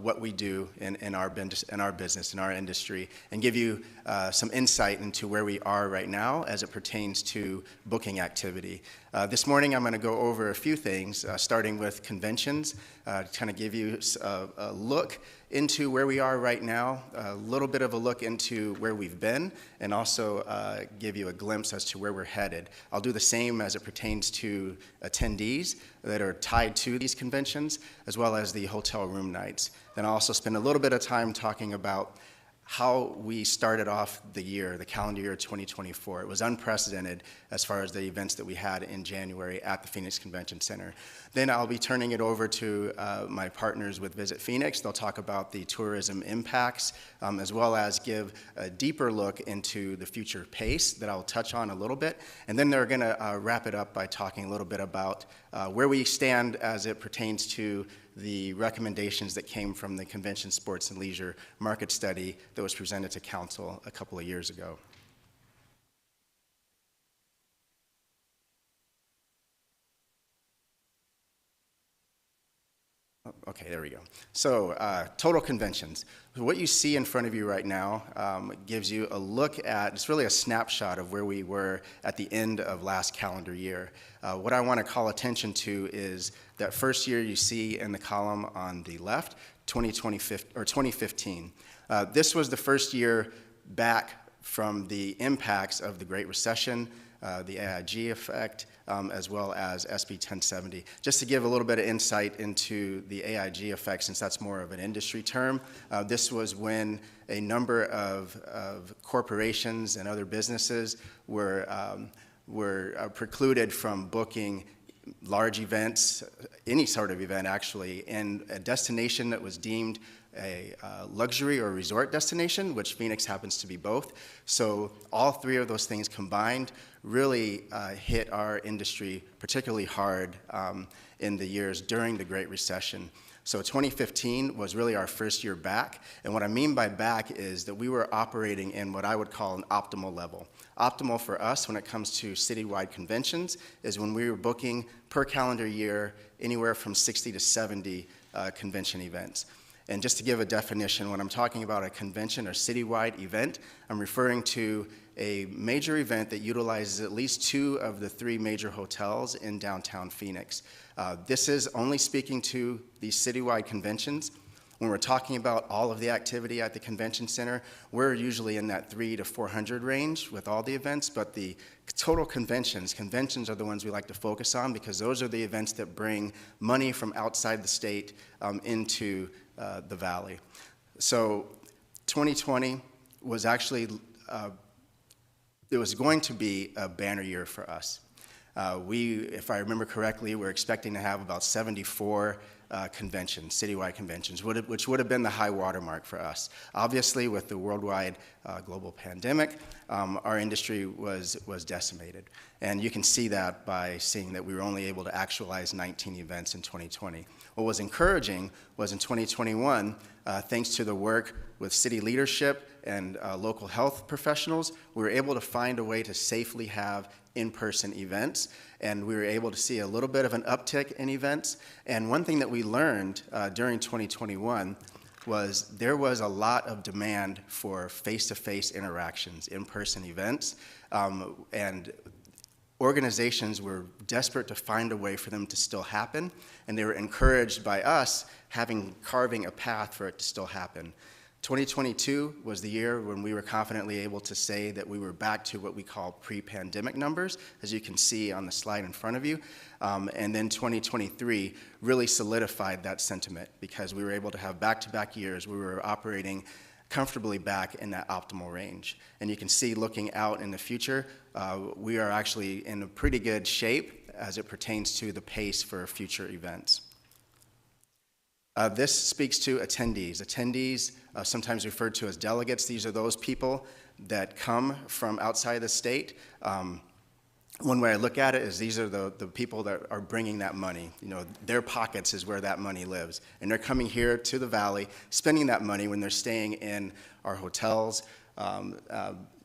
what we do in our business, in our industry, and give you some insight into where we are right now as it pertains to booking activity. This morning, I'm going to go over a few things, starting with conventions, to kind of give you a look into where we are right now, a little bit of a look into where we've been, and also give you a glimpse as to where we're headed. I'll do the same as it pertains to attendees that are tied to these conventions, as well as the hotel room nights. Then I'll also spend a little bit of time talking about how we started off the year, the calendar year 2024. It was unprecedented as far as the events that we had in January at the Phoenix Convention Center. Then I'll be turning it over to my partners with Visit Phoenix. They'll talk about the tourism impacts, as well as give a deeper look into the future pace that I'll touch on a little bit. And then they're going to wrap it up by talking a little bit about where we stand as it pertains to the recommendations that came from the Convention Sports and Leisure Market Study that was presented to Council a couple of years ago. Okay, there we go. So total conventions. What you see in front of you right now gives you a look at, it's really a snapshot of where we were at the end of last calendar year. What I want to call attention to is that first year you see in the column on the left, 2015. This was the first year back from the impacts of the Great Recession, the AIG effect, as well as SB 1070. Just to give a little bit of insight into the AIG effect, since that's more of an industry term, this was when a number of corporations and other businesses were precluded from booking large events, any sort of event actually, in a destination that was deemed a luxury or resort destination, which Phoenix happens to be both. So all three of those things combined really hit our industry particularly hard in the years during the Great Recession. So 2015 was really our first year back, and what I mean by back is that we were operating in what I would call an optimal level. Optimal for us when it comes to citywide conventions is when we were booking per calendar year anywhere from 60 to 70 convention events. And just to give a definition, when I'm talking about a convention or citywide event, I'm referring to a major event that utilizes at least 2 of the 3 major hotels in downtown Phoenix. This is only speaking to these citywide conventions. When we're talking about all of the activity at the convention center, we're usually in that 300 to 400 range with all the events, but the total conventions are the ones we like to focus on because those are the events that bring money from outside the state into the valley. So 2020 was actually, it was going to be a banner year for us. If I remember correctly, we're expecting to have about 74 conventions, citywide conventions, which would have been the high watermark for us. Obviously, with the worldwide global pandemic, our industry was decimated. And you can see that by seeing that we were only able to actualize 19 events in 2020. What was encouraging was in 2021, thanks to the work with city leadership and local health professionals, we were able to find a way to safely have in-person events, and we were able to see a little bit of an uptick in events. And one thing that we learned during 2021 was there was a lot of demand for face-to-face interactions, in-person events, and organizations were desperate to find a way for them to still happen, and they were encouraged by us carving a path for it to still happen. 2022 was the year when we were confidently able to say that we were back to what we call pre-pandemic numbers, as you can see on the slide in front of you. And then 2023 really solidified that sentiment because we were able to have back-to-back years. We were operating comfortably back in that optimal range. And you can see looking out in the future, we are actually in a pretty good shape as it pertains to the pace for future events. This speaks to attendees. Attendees, sometimes referred to as delegates, these are those people that come from outside the state. One way I look at it is these are the people that are bringing that money. You know, their pockets is where that money lives. And they're coming here to the valley, spending that money when they're staying in our hotels,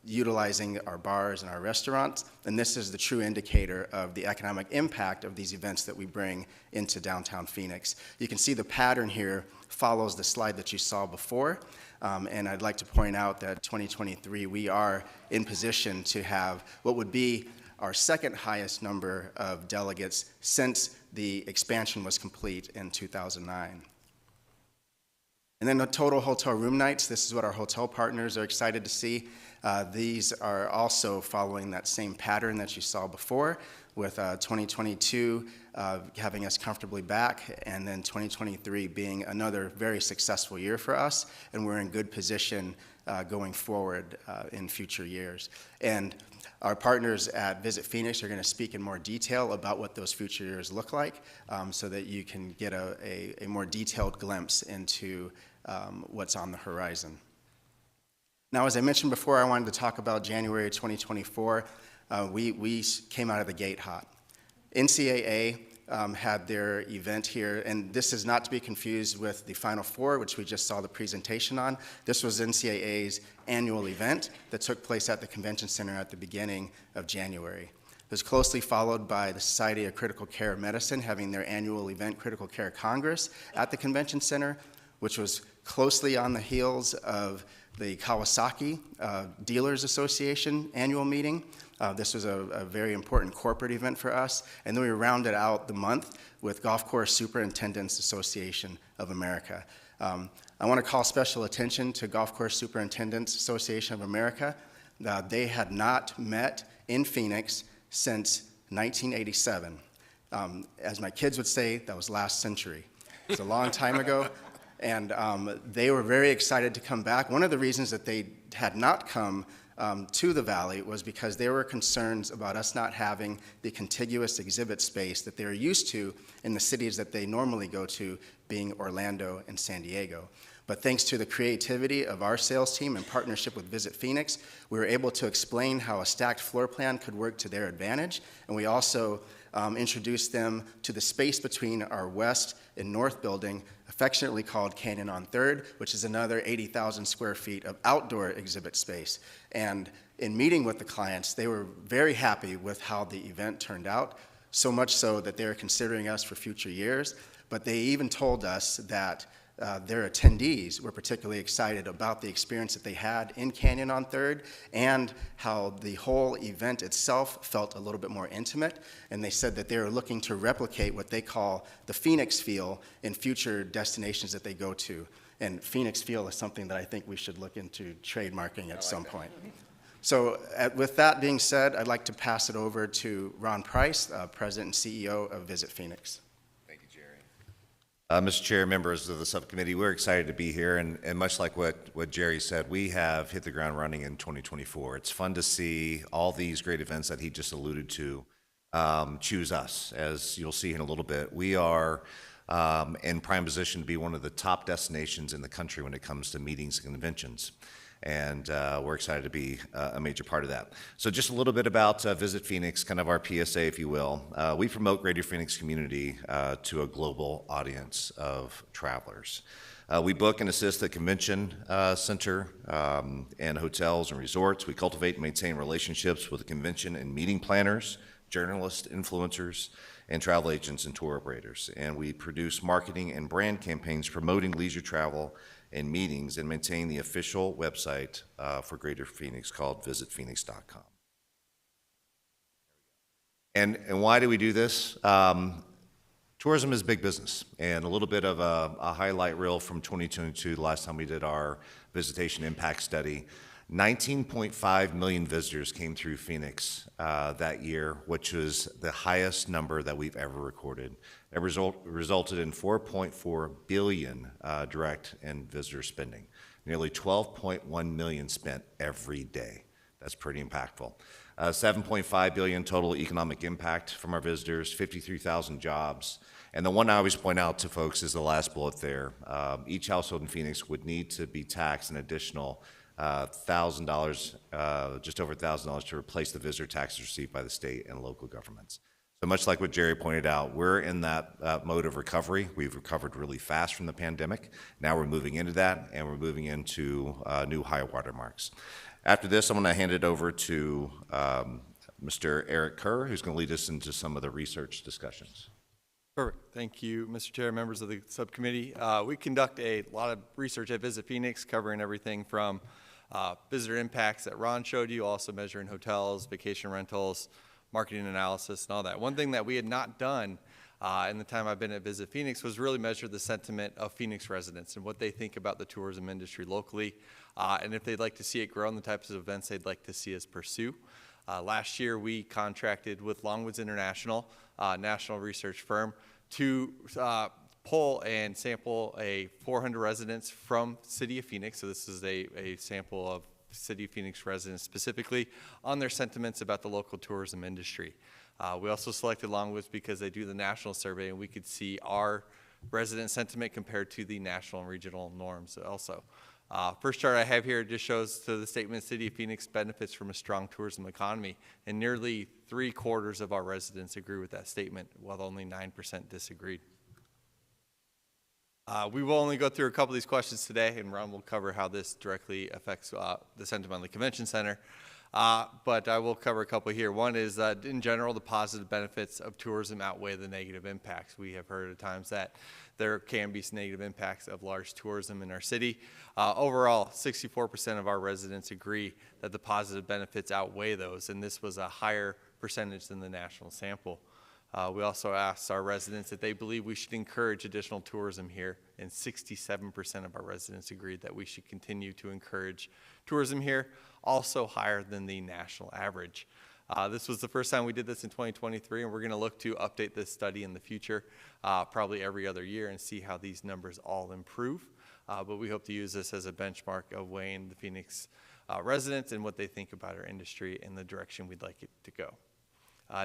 utilizing our bars and our restaurants, and this is the true indicator of the economic impact of these events that we bring into downtown Phoenix. You can see the pattern here follows the slide that you saw before, and I'd like to point out that 2023 we are in position to have what would be our second highest number of delegates since the expansion was complete in 2009. And then the total hotel room nights, this is what our hotel partners are excited to see. These are also following that same pattern that you saw before, with 2022 having us comfortably back, and then 2023 being another very successful year for us, and we're in good position going forward in future years. And our partners at Visit Phoenix are going to speak in more detail about what those future years look like so that you can get a more detailed glimpse into what's on the horizon. Now, as I mentioned before, I wanted to talk about January 2024. We came out of the gate hot. NCAA had their event here, and this is not to be confused with the Final Four, which we just saw the presentation on. This was NCAA's annual event that took place at the Convention Center at the beginning of January. It was closely followed by the Society of Critical Care Medicine having their annual event, Critical Care Congress, at the Convention Center, which was closely on the heels of the Kawasaki Dealers Association annual meeting. This was a very important corporate event for us. And then we rounded out the month with Golf Course Superintendents Association of America. I want to call special attention to Golf Course Superintendents Association of America. They had not met in Phoenix since 1987. As my kids would say, that was last century. It's a long time ago. And they were very excited to come back. One of the reasons that they had not come to the Valley was because there were concerns about us not having the contiguous exhibit space that they're used to in the cities that they normally go to, being Orlando and San Diego. But thanks to the creativity of our sales team in partnership with Visit Phoenix, we were able to explain how a stacked floor plan could work to their advantage, and we also introduced them to the space between our west and north building, affectionately called Canyon on 3rd, which is another 80,000 square feet of outdoor exhibit space. And in meeting with the clients, they were very happy with how the event turned out, so much so that they're considering us for future years. But they even told us that their attendees were particularly excited about the experience that they had in Canyon on 3rd and how the whole event itself felt a little bit more intimate. And they said that they were looking to replicate what they call the Phoenix feel in future destinations that they go to. And Phoenix feel is something that I think we should look into trademarking at some point. So with that being said, I'd like to pass it over to Ron Price, President and CEO of Visit Phoenix. Mr. Chair, members of the subcommittee, we're excited to be here, and much like what Jerry said, we have hit the ground running in 2024. It's fun to see all these great events that he just alluded to choose us. As you'll see in a little bit, we are in prime position to be one of the top destinations in the country when it comes to meetings and conventions. And we're excited to be a major part of that. So just a little bit about Visit Phoenix, kind of our PSA, if you will. We promote Greater Phoenix community to a global audience of travelers. We book and assist the convention center and hotels and resorts. We cultivate and maintain relationships with convention and meeting planners, journalists, influencers, and travel agents and tour operators. And we produce marketing and brand campaigns promoting leisure travel and meetings, and maintain the official website for Greater Phoenix called visitphoenix.gov. And why do we do this? Tourism is big business, and a little bit of a highlight reel from 2022, the last time we did our visitation impact study. 19.5 million visitors came through Phoenix that year, which was the highest number that we've ever recorded. It resulted in $4.4 billion direct and visitor spending, nearly $12.1 million spent every day. That's pretty impactful. $7.5 billion total economic impact from our visitors, 53,000 jobs. And the one I always point out to folks is the last bullet there. Each household in Phoenix would need to be taxed an additional $1,000, just over $1,000 to replace the visitor taxes received by the state and local governments. So much like what Jerry pointed out, we're in that mode of recovery. We've recovered really fast from the pandemic. Now we're moving into that, and we're moving into new high water marks. After this, I'm going to hand it over to Mr. Eric Kerr, who's going to lead us into some of the research discussions. Perfect. Thank you, Mr. Chair, members of the subcommittee. We conduct a lot of research at Visit Phoenix, covering everything from visitor impacts that Ron showed you, also measuring hotels, vacation rentals, marketing analysis, and all that. One thing that we had not done in the time I've been at Visit Phoenix was really measure the sentiment of Phoenix residents and what they think about the tourism industry locally, and if they'd like to see it grow and the types of events they'd like to see us pursue. Last year, we contracted with Longwoods International, national research firm, to poll and sample 400 residents from City of Phoenix. So this is a sample of City of Phoenix residents specifically on their sentiments about the local tourism industry. We also selected Longwoods because they do the national survey, and we could see our resident sentiment compared to the national and regional norms also. First chart I have here just shows to the statement, City of Phoenix benefits from a strong tourism economy, and nearly 3/4 of our residents agree with that statement, while only 9% disagreed. We will only go through a couple of these questions today, and Ron will cover how this directly affects the sentiment on the convention center. But I will cover a couple here. One is, in general, the positive benefits of tourism outweigh the negative impacts. We have heard at times that there can be some negative impacts of large tourism in our city. Overall, 64% of our residents agree that the positive benefits outweigh those, and this was a higher percentage than the national sample. We also asked our residents if they believe we should encourage additional tourism here, and 67% of our residents agreed that we should continue to encourage tourism here, also higher than the national average. This was the first time we did this in 2023, and we're going to look to update this study in the future, probably every other year, and see how these numbers all improve. But we hope to use this as a benchmark of weighing the Phoenix residents and what they think about our industry and the direction we'd like it to go.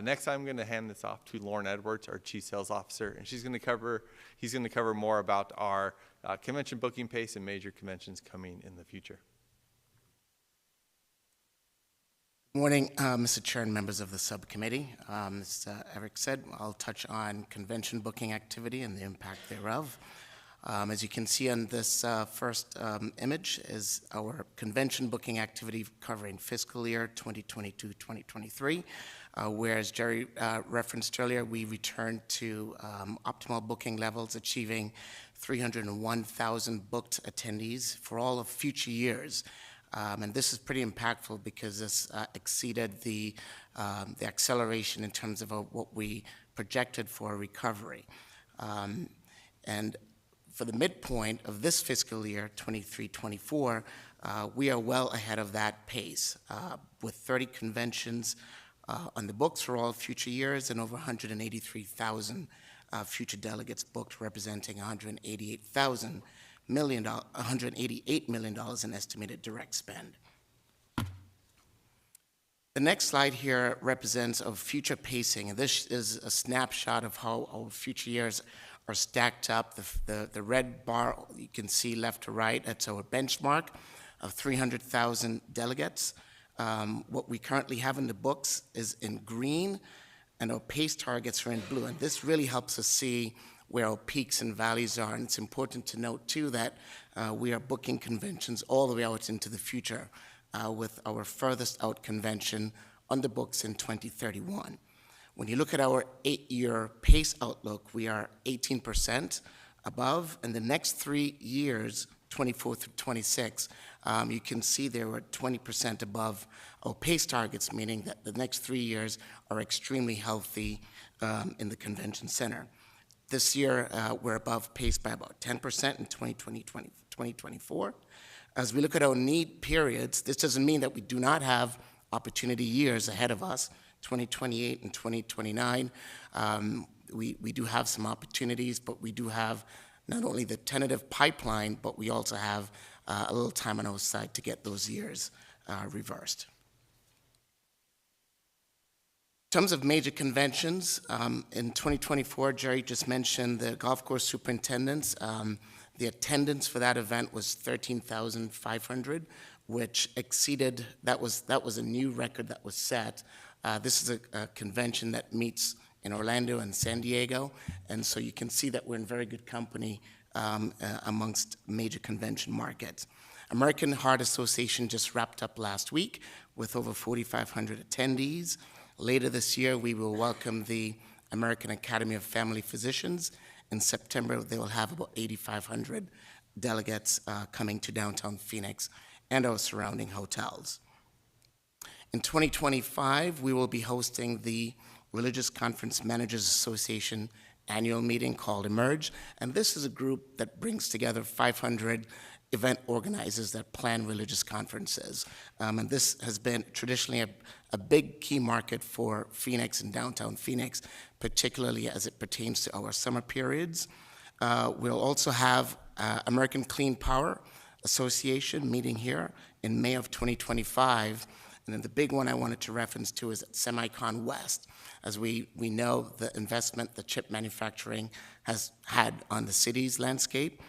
Next, I'm going to hand this off to Lauren Edwards, our Chief Sales Officer, and he's going to cover more about our convention booking pace and major conventions coming in the future. Good morning, Mr. Chair and members of the subcommittee. As Eric said, I'll touch on convention booking activity and the impact thereof. As you can see on this first image is our convention booking activity covering fiscal year 2022-2023. Whereas Jerry referenced earlier, we returned to optimal booking levels, achieving 301,000 booked attendees for all of future years. And this is pretty impactful because this exceeded the acceleration in terms of what we projected for recovery. And for the midpoint of this fiscal year, 23-24, we are well ahead of that pace, with 30 conventions on the books for all future years and over 183,000 future delegates booked, representing $188 million in estimated direct spend. The next slide here represents our future pacing, and this is a snapshot of how our future years are stacked up. The red bar you can see left to right, that's our benchmark of 300,000 delegates. What we currently have in the books is in green, and our pace targets are in blue. And this really helps us see where our peaks and valleys are. And it's important to note, too, that we are booking conventions all the way out into the future, with our furthest out convention on the books in 2031. When you look at our 8-year pace outlook, we are 18% above. In the next 3 years, 24 through 26, you can see there we're 20% above our pace targets, meaning that the next 3 years are extremely healthy in the convention center. This year, we're above pace by about 10% in 2024. As we look at our need periods, this doesn't mean that we do not have opportunity years ahead of us, 2028 and 2029. We do have some opportunities, but we do have not only the tentative pipeline, but we also have a little time on our side to get those years reversed. In terms of major conventions, in 2024, Jerry just mentioned the golf course superintendents. The attendance for that event was 13,500, which exceeded, that was a new record that was set. This is a convention that meets in Orlando and San Diego, and so you can see that we're in very good company amongst major convention markets. American Heart Association just wrapped up last week with over 4,500 attendees. Later this year, we will welcome the American Academy of Family Physicians. In September, they will have about 8,500 delegates coming to downtown Phoenix and our surrounding hotels. In 2025, we will be hosting the Religious Conference Managers Association annual meeting called Emerge, and this is a group that brings together 500 event organizers that plan religious conferences. And this has been traditionally a big key market for Phoenix and downtown Phoenix, particularly as it pertains to our summer periods. We'll also have American Clean Power Association meeting here in May of 2025. And then the big one I wanted to reference to is SemiCon West. As we know, the investment that chip manufacturing has had on the city's landscape.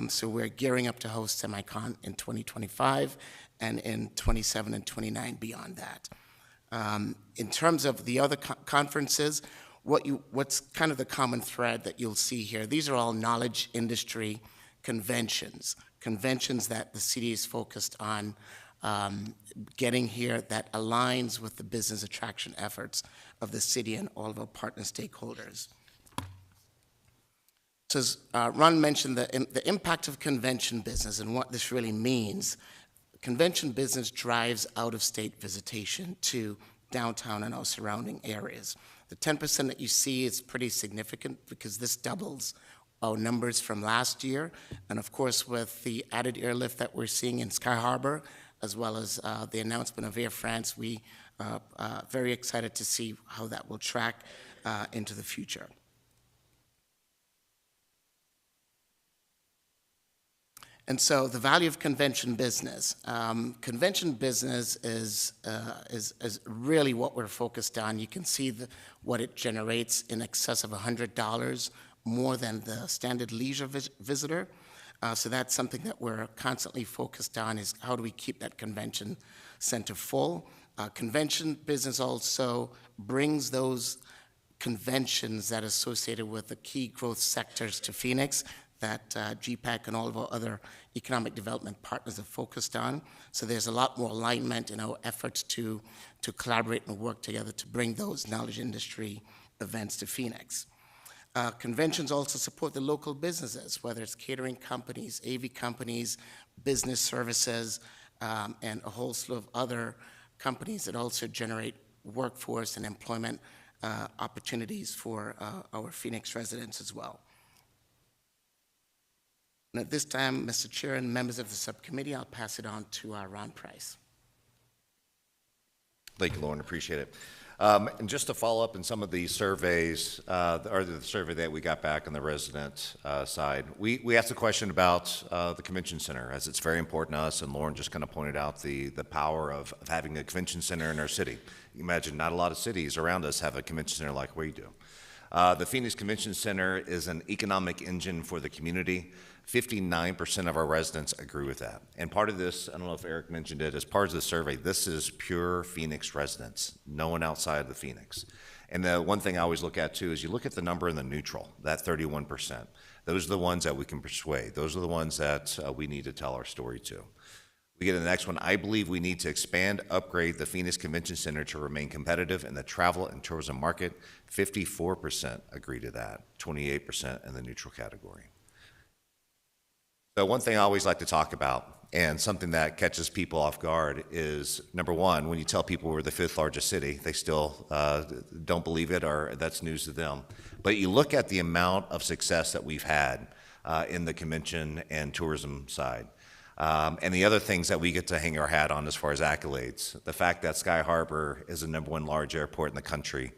So we're gearing up to host SemiCon in 2025 and in 27 and 29 beyond that. In terms of the other conferences, what's kind of the common thread that you'll see here? These are all knowledge industry conventions that the city is focused on getting here that aligns with the business attraction efforts of the city and all of our partner stakeholders. So as Ron mentioned, the impact of convention business and what this really means. Convention business drives out-of-state visitation to downtown and our surrounding areas. The 10% that you see is pretty significant because this doubles our numbers from last year. And of course, with the added airlift that we're seeing in Sky Harbor, as well as the announcement of Air France, we are very excited to see how that will track into the future. And so the value of convention business. Convention business is really what we're focused on. You can see what it generates in excess of $100 more than the standard leisure visitor. So that's something that we're constantly focused on, is how do we keep that convention center full. Convention business also brings those conventions that are associated with the key growth sectors to Phoenix that GPAC and all of our other economic development partners are focused on. So there's a lot more alignment in our efforts to collaborate and work together to bring those knowledge industry events to Phoenix. Conventions also support the local businesses, whether it's catering companies, AV companies, business services, and a whole slew of other companies that also generate workforce and employment opportunities for our Phoenix residents as well. And at this time, Mr. Chair and members of the subcommittee, I'll pass it on to Ron Price. Thank you, Lauren. Appreciate it. And just to follow up in some of these surveys, or the survey that we got back on the resident side, we asked a question about the convention center, as it's very important to us, and Lauren just kind of pointed out the power of having a convention center in our city. You imagine not a lot of cities around us have a convention center like we do. The Phoenix Convention Center is an economic engine for the community. 59% of our residents agree with that. And part of this, I don't know if Eric mentioned it, as part of the survey, this is pure Phoenix residents, no one outside of the Phoenix. And the one thing I always look at too is you look at the number in the neutral, that 31%. Those are the ones that we can persuade. Those are the ones that we need to tell our story to. We get to the next one. I believe we need to expand, upgrade the Phoenix Convention Center to remain competitive in the travel and tourism market. 54% agree to that, 28% in the neutral category. So one thing I always like to talk about, and something that catches people off guard, is number one, when you tell people we're the 5th largest city, they still don't believe it, or that's news to them. But you look at the amount of success that we've had in the convention and tourism side. And the other things that we get to hang our hat on as far as accolades, the fact that Sky Harbor is the #1 large airport in the country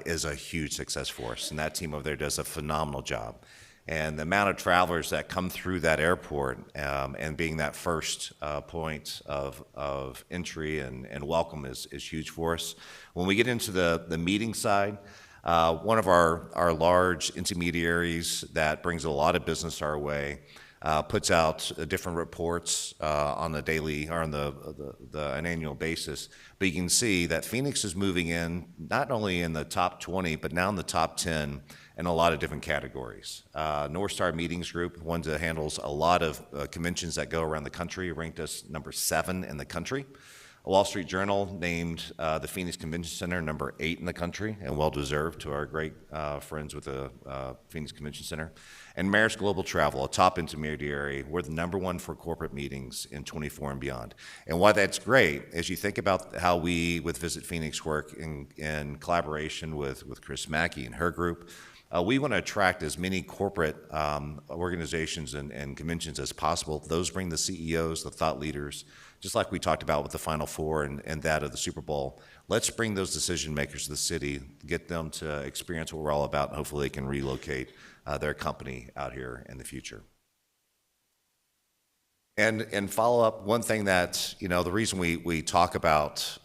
is a huge success for us. And that team over there does a phenomenal job. And the amount of travelers that come through that airport and being that first point of entry and welcome is huge for us. When we get into the meeting side, one of our large intermediaries that brings a lot of business our way puts out different reports on the daily or on an annual basis. But you can see that Phoenix is moving in not only in the top 20, but now in the top 10 in a lot of different categories. North Star Meetings Group, one that handles a lot of conventions that go around the country, ranked us #7 in the country. Wall Street Journal named the Phoenix Convention Center #8 in the country, and well-deserved to our great friends with the Phoenix Convention Center. And Maris Global Travel, a top intermediary, we're the #1 for corporate meetings in 24 and beyond. And why that's great, as you think about how we, with Visit Phoenix, work in collaboration with Chris Mackey and her group, we want to attract as many corporate organizations and conventions as possible. Those bring the CEOs, the thought leaders, just like we talked about with the Final Four and that of the Super Bowl. Let's bring those decision makers to the city, get them to experience what we're all about, and hopefully they can relocate their company out here in the future. And follow up, one thing that, the reason we talk about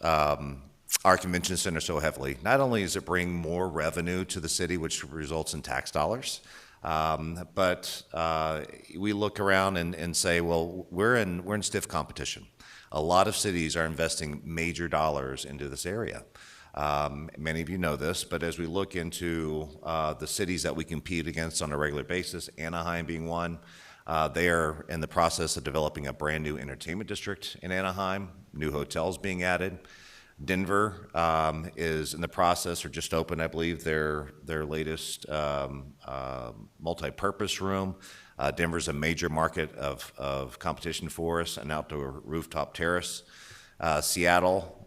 our convention center so heavily, not only does it bring more revenue to the city, which results in tax dollars, but we look around and say, well, we're in stiff competition. A lot of cities are investing major dollars into this area. Many of you know this, but as we look into the cities that we compete against on a regular basis, Anaheim being one, they are in the process of developing a brand new entertainment district in Anaheim, new hotels being added. Denver is in the process, or just opened, I believe, their latest multi-purpose room. Denver's a major market of competition for us, an outdoor rooftop terrace. Seattle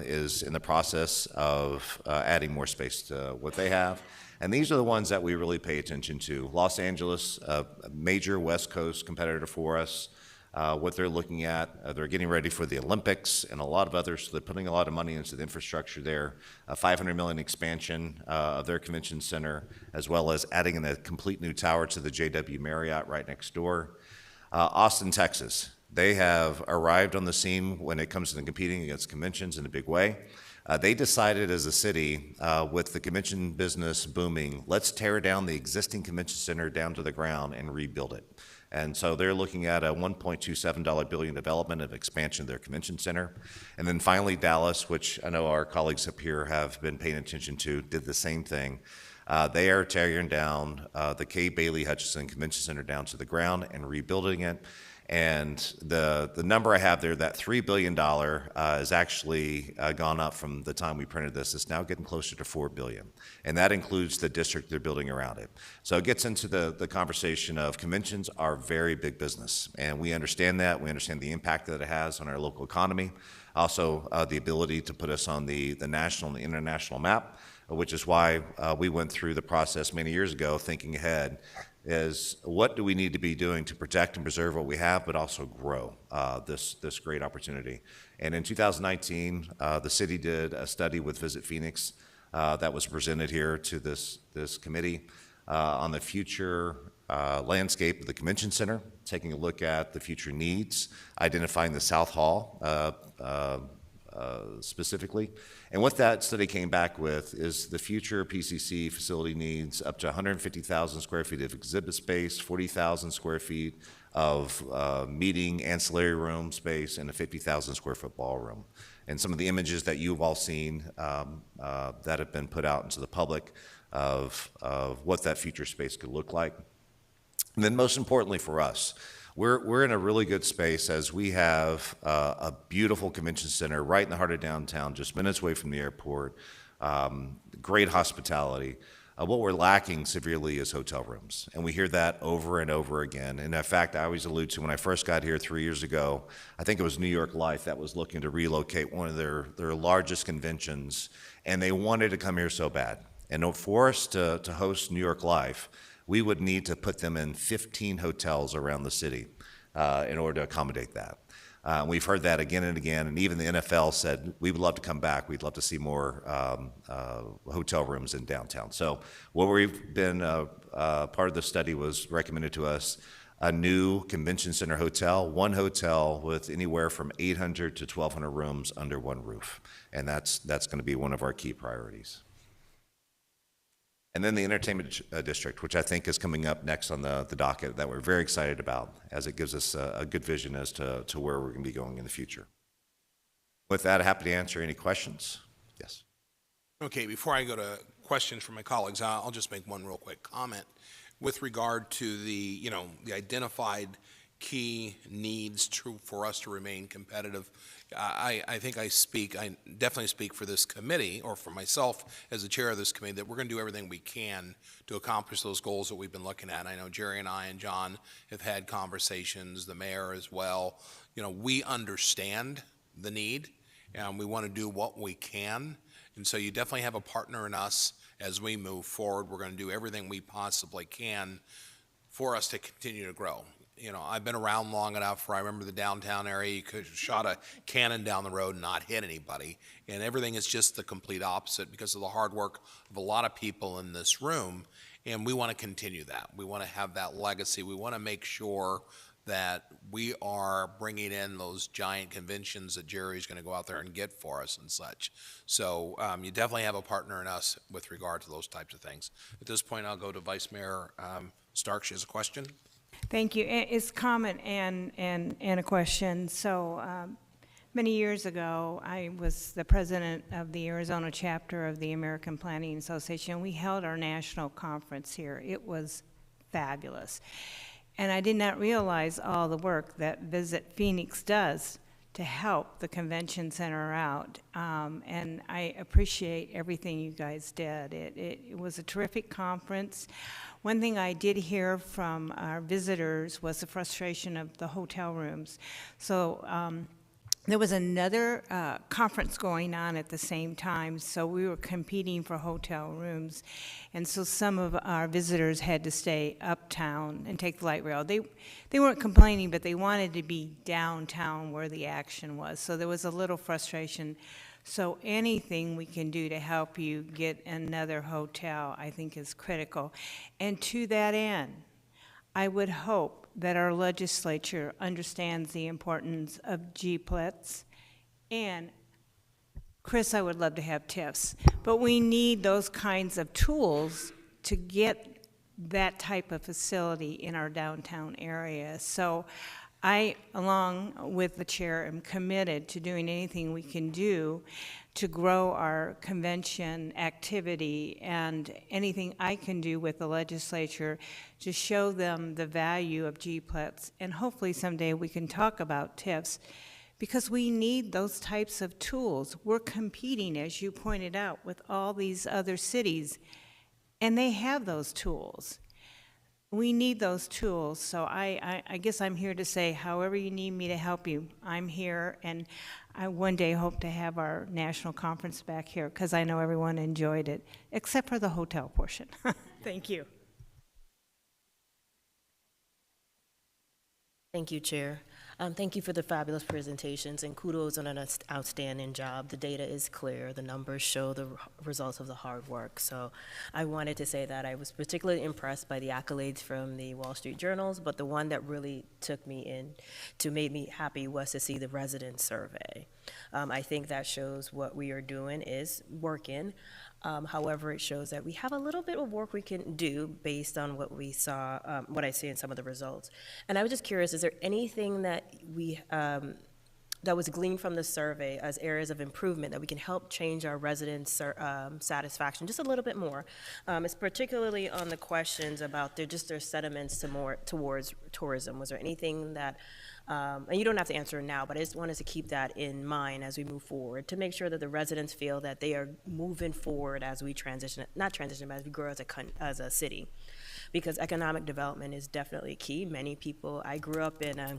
is in the process of adding more space to what they have. And these are the ones that we really pay attention to. Los Angeles, a major West Coast competitor for us. What they're looking at, they're getting ready for the Olympics and a lot of others, so they're putting a lot of money into the infrastructure there. A $500 million expansion of their convention center, as well as adding in a complete new tower to the JW Marriott right next door. Austin, Texas. They have arrived on the scene when it comes to competing against conventions in a big way. They decided as a city, with the convention business booming, let's tear down the existing convention center down to the ground and rebuild it. And so they're looking at a $1.27 billion development of expansion of their convention center. And then finally, Dallas, which I know our colleagues up here have been paying attention to, did the same thing. They are tearing down the Kay Bailey Hutchison Convention Center down to the ground and rebuilding it. And the number I have there, that $3 billion, has actually gone up from the time we printed this. It's now getting closer to $4 billion. And that includes the district they're building around it. So it gets into the conversation of conventions are very big business. And we understand that. We understand the impact that it has on our local economy. Also, the ability to put us on the national and the international map, which is why we went through the process many years ago, thinking ahead, is what do we need to be doing to protect and preserve what we have, but also grow this great opportunity. And in 2019, the city did a study with Visit Phoenix that was presented here to this committee on the future landscape of the convention center, taking a look at the future needs, identifying the South Hall specifically. And what that study came back with is the future PCC facility needs up to 150,000 square feet of exhibit space, 40,000 square feet of meeting ancillary room space, and a 50,000 square foot ballroom. And some of the images that you've all seen that have been put out into the public of what that future space could look like. And then most importantly for us, we're in a really good space as we have a beautiful convention center right in the heart of downtown, just minutes away from the airport, great hospitality. What we're lacking severely is hotel rooms, and we hear that over and over again. And in fact, I always allude to when I first got here 3 years ago, I think it was New York Life that was looking to relocate one of their largest conventions, and they wanted to come here so bad. And for us to host New York Life, we would need to put them in 15 hotels around the city in order to accommodate that. We've heard that again and again, and even the NFL said, we would love to come back. We'd love to see more hotel rooms in downtown. So what we've been, part of the study was recommended to us, a new convention center hotel, one hotel with anywhere from 800 to 1,200 rooms under one roof. And that's going to be one of our key priorities. And then the entertainment district, which I think is coming up next on the docket that we're very excited about, as it gives us a good vision as to where we're going to be going in the future. With that, I'm happy to answer any questions. Yes. Okay, before I go to questions from my colleagues, I'll just make one real quick comment with regard to the identified key needs for us to remain competitive. I think I definitely speak for this committee, or for myself as the chair of this committee, that we're going to do everything we can to accomplish those goals that we've been looking at. I know Jerry and I and John have had conversations, the mayor as well. We understand the need, and we want to do what we can. And so you definitely have a partner in us as we move forward. We're going to do everything we possibly can for us to continue to grow. I've been around long enough where I remember the downtown area, you could have shot a cannon down the road and not hit anybody. And everything is just the complete opposite because of the hard work of a lot of people in this room. And we want to continue that. We want to have that legacy. We want to make sure that we are bringing in those giant conventions that Jerry's going to go out there and get for us and such. So you definitely have a partner in us with regard to those types of things. At this point, I'll go to Vice Mayor Stark. She has a question. Thank you. It's a comment and a question. So many years ago, I was the president of the Arizona chapter of the American Planning Association. We held our national conference here. It was fabulous. And I did not realize all the work that Visit Phoenix does to help the convention center out. And I appreciate everything you guys did. It was a terrific conference. One thing I did hear from our visitors was the frustration of the hotel rooms. So there was another conference going on at the same time, so we were competing for hotel rooms. And so some of our visitors had to stay uptown and take the light rail. They weren't complaining, but they wanted to be downtown where the action was. So there was a little frustration. So anything we can do to help you get another hotel, I think, is critical. And to that end, I would hope that our legislature understands the importance of GPLETs. And Chris, I would love to have TIFs, but we need those kinds of tools to get that type of facility in our downtown area. So I, along with the chair, am committed to doing anything we can do to grow our convention activity, and anything I can do with the legislature to show them the value of GPLETs. And hopefully someday we can talk about TIFs, because we need those types of tools. We're competing, as you pointed out, with all these other cities, and they have those tools. We need those tools, so I guess I'm here to say, however you need me to help you, I'm here, and I one day hope to have our national conference back here, because I know everyone enjoyed it, except for the hotel portion. Thank you. Thank you, Chair. Thank you for the fabulous presentations, and kudos on an outstanding job. The data is clear. The numbers show the results of the hard work. So I wanted to say that I was particularly impressed by the accolades from the Wall Street Journals, but the one that really took me in to made me happy was to see the resident survey. I think that shows what we are doing is working. However, it shows that we have a little bit of work we can do based on what we saw, what I see in some of the results. And I was just curious, is there anything that we, that was gleaned from the survey as areas of improvement that we can help change our residents' satisfaction just a little bit more? It's particularly on the questions about their sentiments towards tourism. Was there anything that, and you don't have to answer now, but I just wanted to keep that in mind as we move forward, to make sure that the residents feel that they are moving forward as we transition, not transition, but as we grow as a city. Because economic development is definitely key. Many people, I grew up in a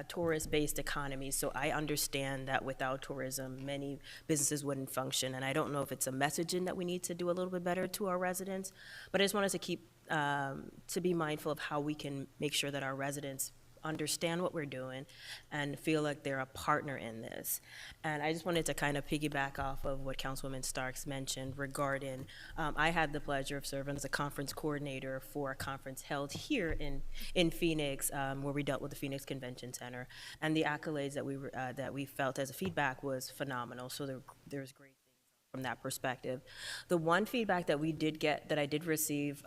tourist-based economy, so I understand that without tourism, many businesses wouldn't function, and I don't know if it's a messaging that we need to do a little bit better to our residents, but I just wanted to keep, to be mindful of how we can make sure that our residents understand what we're doing and feel like they're a partner in this. And I just wanted to kind of piggyback off of what Councilwoman Starks mentioned regarding, I had the pleasure of serving as a conference coordinator for a conference held here in Phoenix, where we dealt with the Phoenix Convention Center, and the accolades that we felt as a feedback was phenomenal. So there's great things from that perspective. The one feedback that we did get, that I did receive,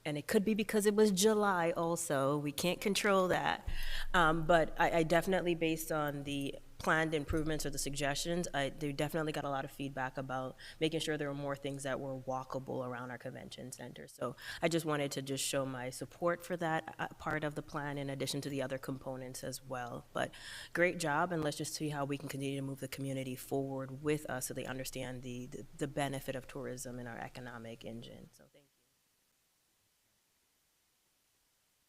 and it could be because it was July also, we can't control that. But I definitely, based on the planned improvements or the suggestions, they definitely got a lot of feedback about making sure there were more things that were walkable around our convention center. So I just wanted to just show my support for that part of the plan, in addition to the other components as well. But great job, and let's just see how we can continue to move the community forward with us so they understand the benefit of tourism in our economic engine. So thank you.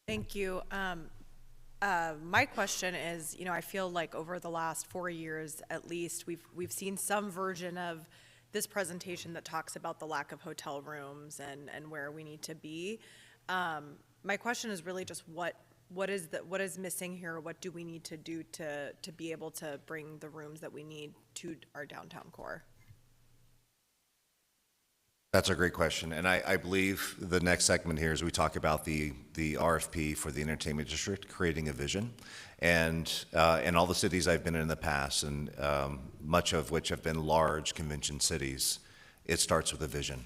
Thank you. My question is, I feel like over the last 4 years, at least, we've seen some version of this presentation that talks about the lack of hotel rooms and where we need to be. My question is really just what is missing here? What do we need to do to be able to bring the rooms that we need to our downtown core? That's a great question, and I believe the next segment here is we talk about the RFP for the entertainment district, creating a vision, and in all the cities I've been in the past, and much of which have been large convention cities, it starts with a vision,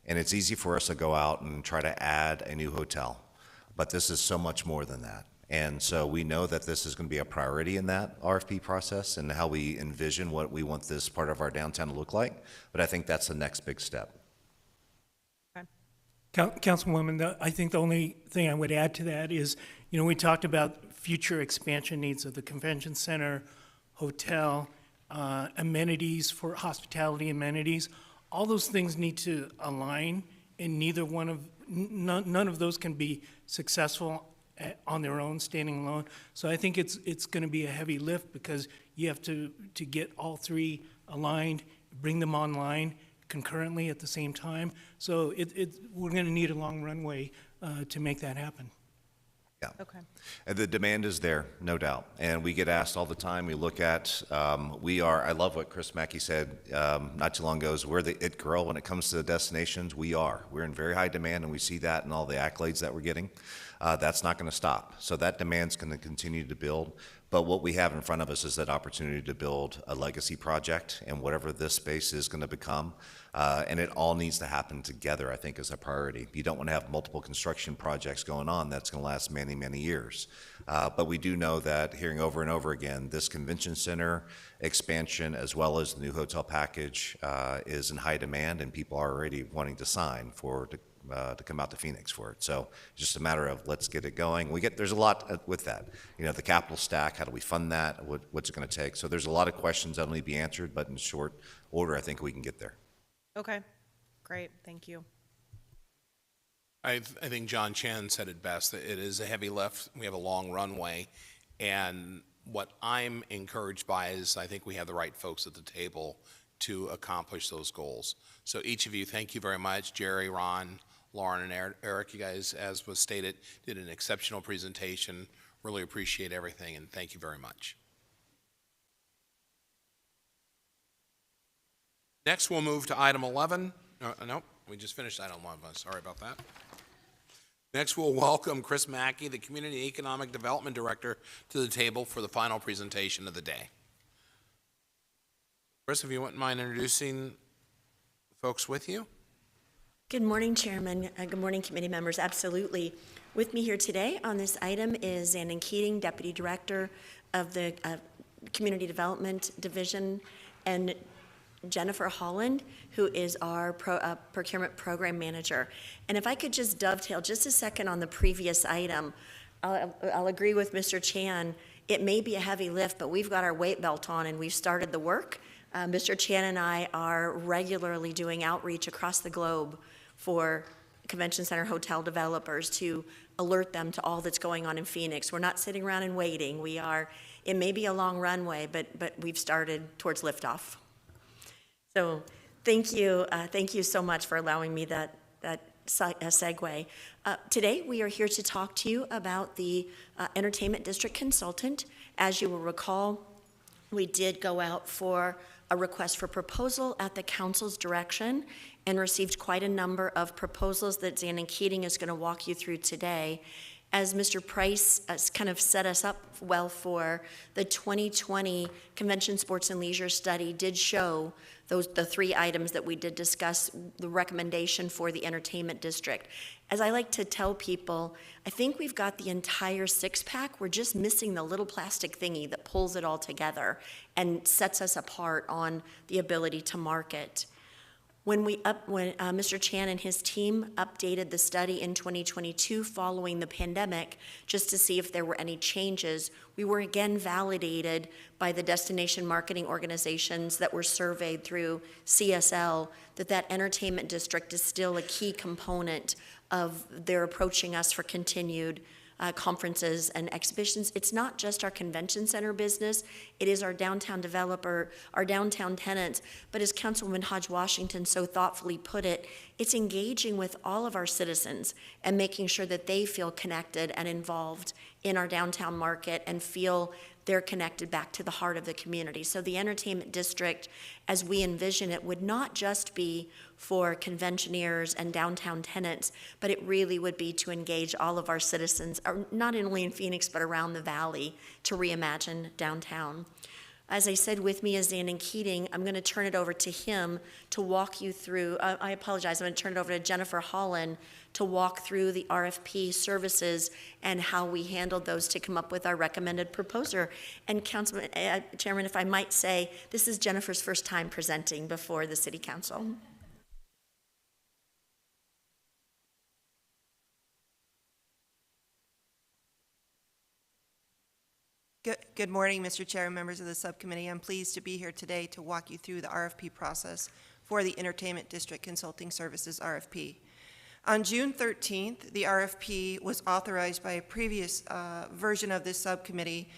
and it's easy for us to go out and try to add a new hotel, but this is so much more than that. And so we know that this is going to be a priority in that RFP process and how we envision what we want this part of our downtown to look like, but I think that's the next big step. Councilwoman, I think the only thing I would add to that is, we talked about future expansion needs of the convention center, hotel, amenities for hospitality amenities. All those things need to align, and none of those can be successful on their own, standing alone. So I think it's going to be a heavy lift, because you have to get all three aligned, bring them online concurrently at the same time. So we're going to need a long runway to make that happen. Yeah. Okay. And the demand is there, no doubt. And we get asked all the time. We look at, I love what Chris Mackey said not too long ago, is we're the it girl when it comes to the destinations. We're in very high demand, and we see that in all the accolades that we're getting. That's not going to stop. So that demand's going to continue to build. But what we have in front of us is that opportunity to build a legacy project, and whatever this space is going to become. And it all needs to happen together, I think, is a priority. You don't want to have multiple construction projects going on. That's going to last many, many years. But we do know that, hearing over and over again, this convention center expansion, as well as the new hotel package, is in high demand, and people are already wanting to sign to come out to Phoenix for it. So it's just a matter of let's get it going. There's a lot with that. The capital stack, how do we fund that? What's it going to take? So there's a lot of questions that will need to be answered, but in short order, I think we can get there. Okay, great, thank you. I think John Chen said it best, that it is a heavy lift. We have a long runway, and what I'm encouraged by is I think we have the right folks at the table to accomplish those goals. So each of you, thank you very much. Jerry, Ron, Lauren, and Eric, you guys, as was stated, did an exceptional presentation. Really appreciate everything, and thank you very much. Next, we'll move to item 11. No, we just finished item 11. Sorry about that. Next, we'll welcome Chris Mackey, the Community Economic Development Director, to the table for the final presentation of the day. Chris, if you wouldn't mind introducing folks with you. Good morning, Chairman. Good morning, committee members. Absolutely. With me here today on this item is Zanon Keating, Deputy Director of the Community Development Division, and Jennifer Holland, who is our Procurement Program Manager. And if I could just dovetail just a second on the previous item, I'll agree with Mr. Chan. It may be a heavy lift, but we've got our weight belt on and we've started the work. Mr. Chan and I are regularly doing outreach across the globe for convention center hotel developers to alert them to all that's going on in Phoenix. We're not sitting around and waiting. It may be a long runway, but we've started towards liftoff. So thank you so much for allowing me that segue. Today we are here to talk to you about the Entertainment District Consultant. As you will recall, we did go out for a request for proposal at the council's direction and received quite a number of proposals that Zanon Keating is going to walk you through today. As Mr. Price kind of set us up well for, the 2020 Convention Sports and Leisure Study did show the three items that we did discuss, the recommendation for the entertainment district. As I like to tell people, I think we've got the entire six-pack. We're just missing the little plastic thingy that pulls it all together and sets us apart on the ability to market. When Mr. Chan and his team updated the study in 2022 following the pandemic, just to see if there were any changes, we were again validated by the destination marketing organizations that were surveyed through CSL that entertainment district is still a key component of their approaching us for continued conferences and exhibitions. It's not just our convention center business, it is our downtown developer, our downtown tenants, but as Councilwoman Hodge Washington so thoughtfully put it, it's engaging with all of our citizens and making sure that they feel connected and involved in our downtown market and feel they're connected back to the heart of the community. So the entertainment district, as we envision it, would not just be for conventioneers and downtown tenants, but it really would be to engage all of our citizens, not only in Phoenix, but around the valley, to reimagine downtown. As I said, with me is Zanon Keating. I'm going to turn it over to him to walk you through, I apologize, I'm going to turn it over to Jennifer Holland to walk through the RFP services and how we handled those to come up with our recommended proposer. And Chairman, if I might say, this is Jennifer's first time presenting before the City Council. Good morning, Mr. Chair and members of the subcommittee. I'm pleased to be here today to walk you through the RFP process for the Entertainment District Consulting Services RFP. On June 13th, the RFP was authorized by a previous version of this subcommittee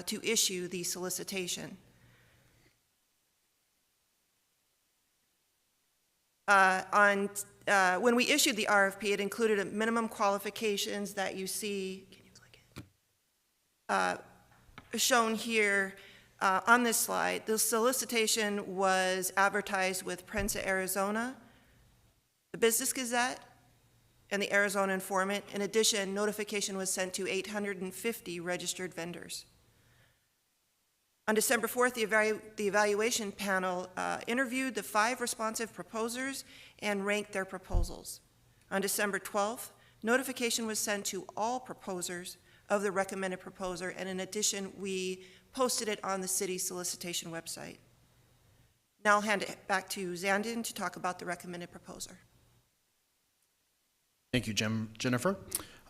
to issue the solicitation. When we issued the RFP, it included minimum qualifications that you see. Can you play shown here on this slide. The solicitation was advertised with Prensa Arizona, the Business Gazette, and the Arizona Informant. In addition, notification was sent to 850 registered vendors. On December 4th, the evaluation panel interviewed the 5 responsive proposers and ranked their proposals. On December 12th, notification was sent to all proposers of the recommended proposer, and in addition, we posted it on the city solicitation website. Now I'll hand it back to Zandon to talk about the recommended proposer. Thank you, Jennifer.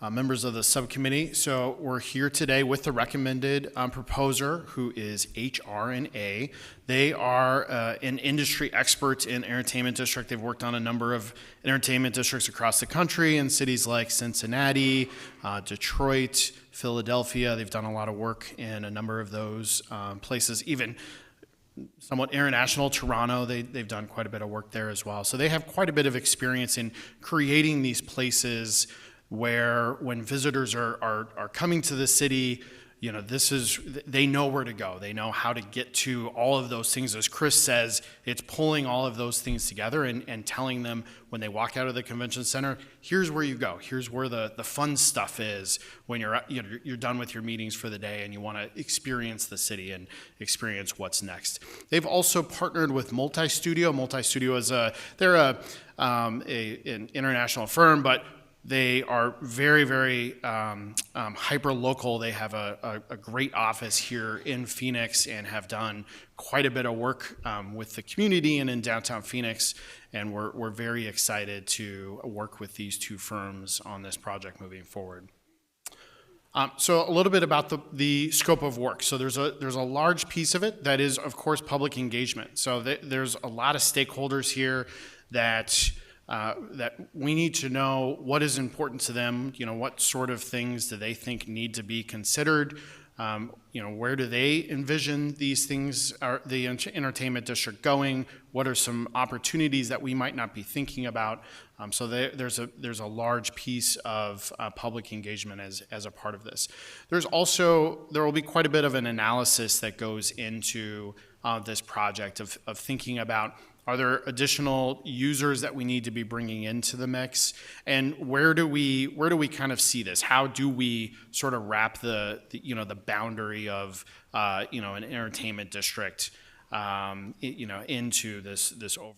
Members of the subcommittee, so we're here today with the recommended proposer, who is HR&A. They are an industry expert in entertainment district. They've worked on a number of entertainment districts across the country in cities like Cincinnati, Detroit, Philadelphia. They've done a lot of work in a number of those places, even somewhat international, Toronto. They've done quite a bit of work there as well. So they have quite a bit of experience in creating these places where when visitors are coming to the city, you know, they know where to go. They know how to get to all of those things. As Chris says, it's pulling all of those things together and telling them when they walk out of the convention center, here's where you go. Here's where the fun stuff is when you're done with your meetings for the day and you want to experience the city and experience what's next. They've also partnered with Multi-Studio. Multi-Studio is an international firm, but they are very, very hyper-local. They have a great office here in Phoenix and have done quite a bit of work with the community and in downtown Phoenix, and we're very excited to work with these 2 firms on this project moving forward. So a little bit about the scope of work. So there's a large piece of it that is, of course, public engagement. So there's a lot of stakeholders here that we need to know what is important to them, you know, what sort of things do they think need to be considered, you know, where do they envision these things, the entertainment district going, what are some opportunities that we might not be thinking about. So there's a large piece of public engagement as a part of this. There will be quite a bit of an analysis that goes into this project of thinking about, are there additional users that we need to be bringing into the mix? And where do we kind of see this? How do we sort of wrap the boundary of an entertainment district into this overall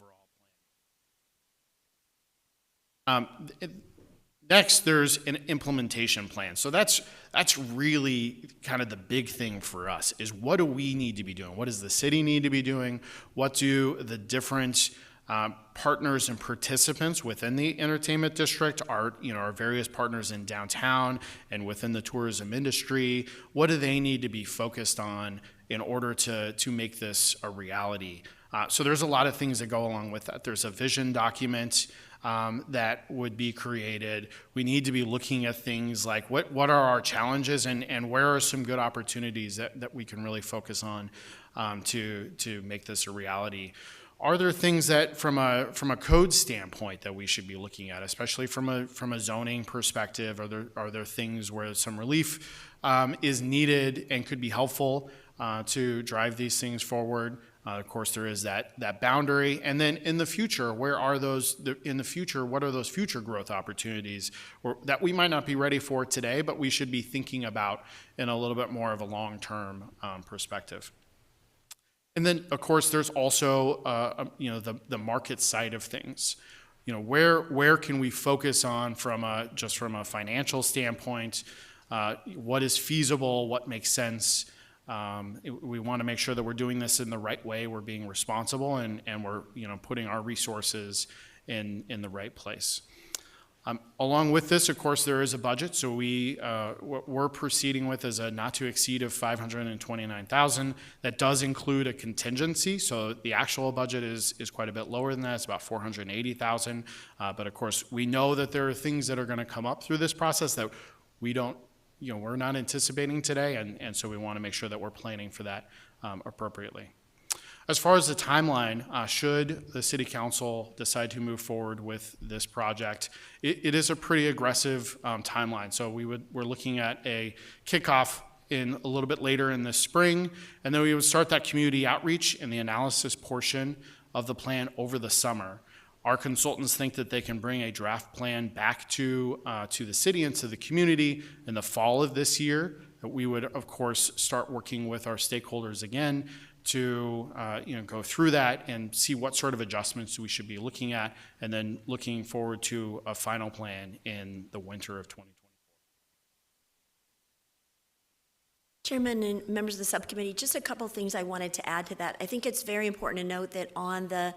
plan? Next, there's an implementation plan. So that's really kind of the big thing for us, is what do we need to be doing? What does the city need to be doing? What do the different partners and participants within the entertainment district, our various partners in downtown and within the tourism industry, what do they need to be focused on in order to make this a reality? So there's a lot of things that go along with that. There's a vision document that would be created. We need to be looking at things like what are our challenges and where are some good opportunities that we can really focus on to make this a reality. Are there things that from a code standpoint that we should be looking at, especially from a zoning perspective? Are there things where some relief is needed and could be helpful to drive these things forward? Of course, there is that boundary. And then in the future, what are those future growth opportunities that we might not be ready for today, but we should be thinking about in a little bit more of a long-term perspective. And then, of course, there's also the market side of things. You know, where can we focus on from a financial standpoint? What is feasible? What makes sense? We want to make sure that we're doing this in the right way. We're being responsible and we're putting our resources in the right place. Along with this, of course, there is a budget. So what we're proceeding with is a not to exceed of $529,000. That does include a contingency. So the actual budget is quite a bit lower than that. It's about $480,000. But of course, we know that there are things that are going to come up through this process that we're not anticipating today. And so we want to make sure that we're planning for that appropriately. As far as the timeline, should the City Council decide to move forward with this project, it is a pretty aggressive timeline. So we're looking at a kickoff in a little bit later in the spring, and then we would start that community outreach and the analysis portion of the plan over the summer. Our consultants think that they can bring a draft plan back to the city and to the community in the fall of this year. We would, of course, start working with our stakeholders again to go through that and see what sort of adjustments we should be looking at, and then looking forward to a final plan in the winter of 2020. Chairman and members of the subcommittee, just a couple things I wanted to add to that. I think it's very important to note that on the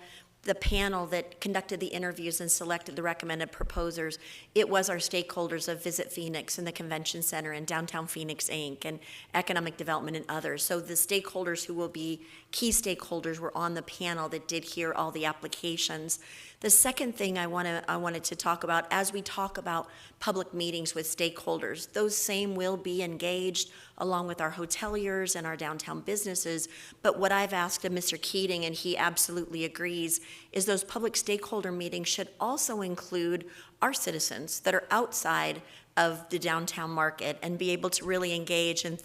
panel that conducted the interviews and selected the recommended proposers, it was our stakeholders of Visit Phoenix and the Convention Center and Downtown Phoenix, Inc., and Economic Development and others. So the stakeholders who will be key stakeholders were on the panel that did hear all the applications. The second thing I wanted to talk about, as we talk about public meetings with stakeholders, those same will be engaged along with our hoteliers and our downtown businesses. But what I've asked of Mr. Keating, and he absolutely agrees, is those public stakeholder meetings should also include our citizens that are outside of the downtown market and be able to really engage and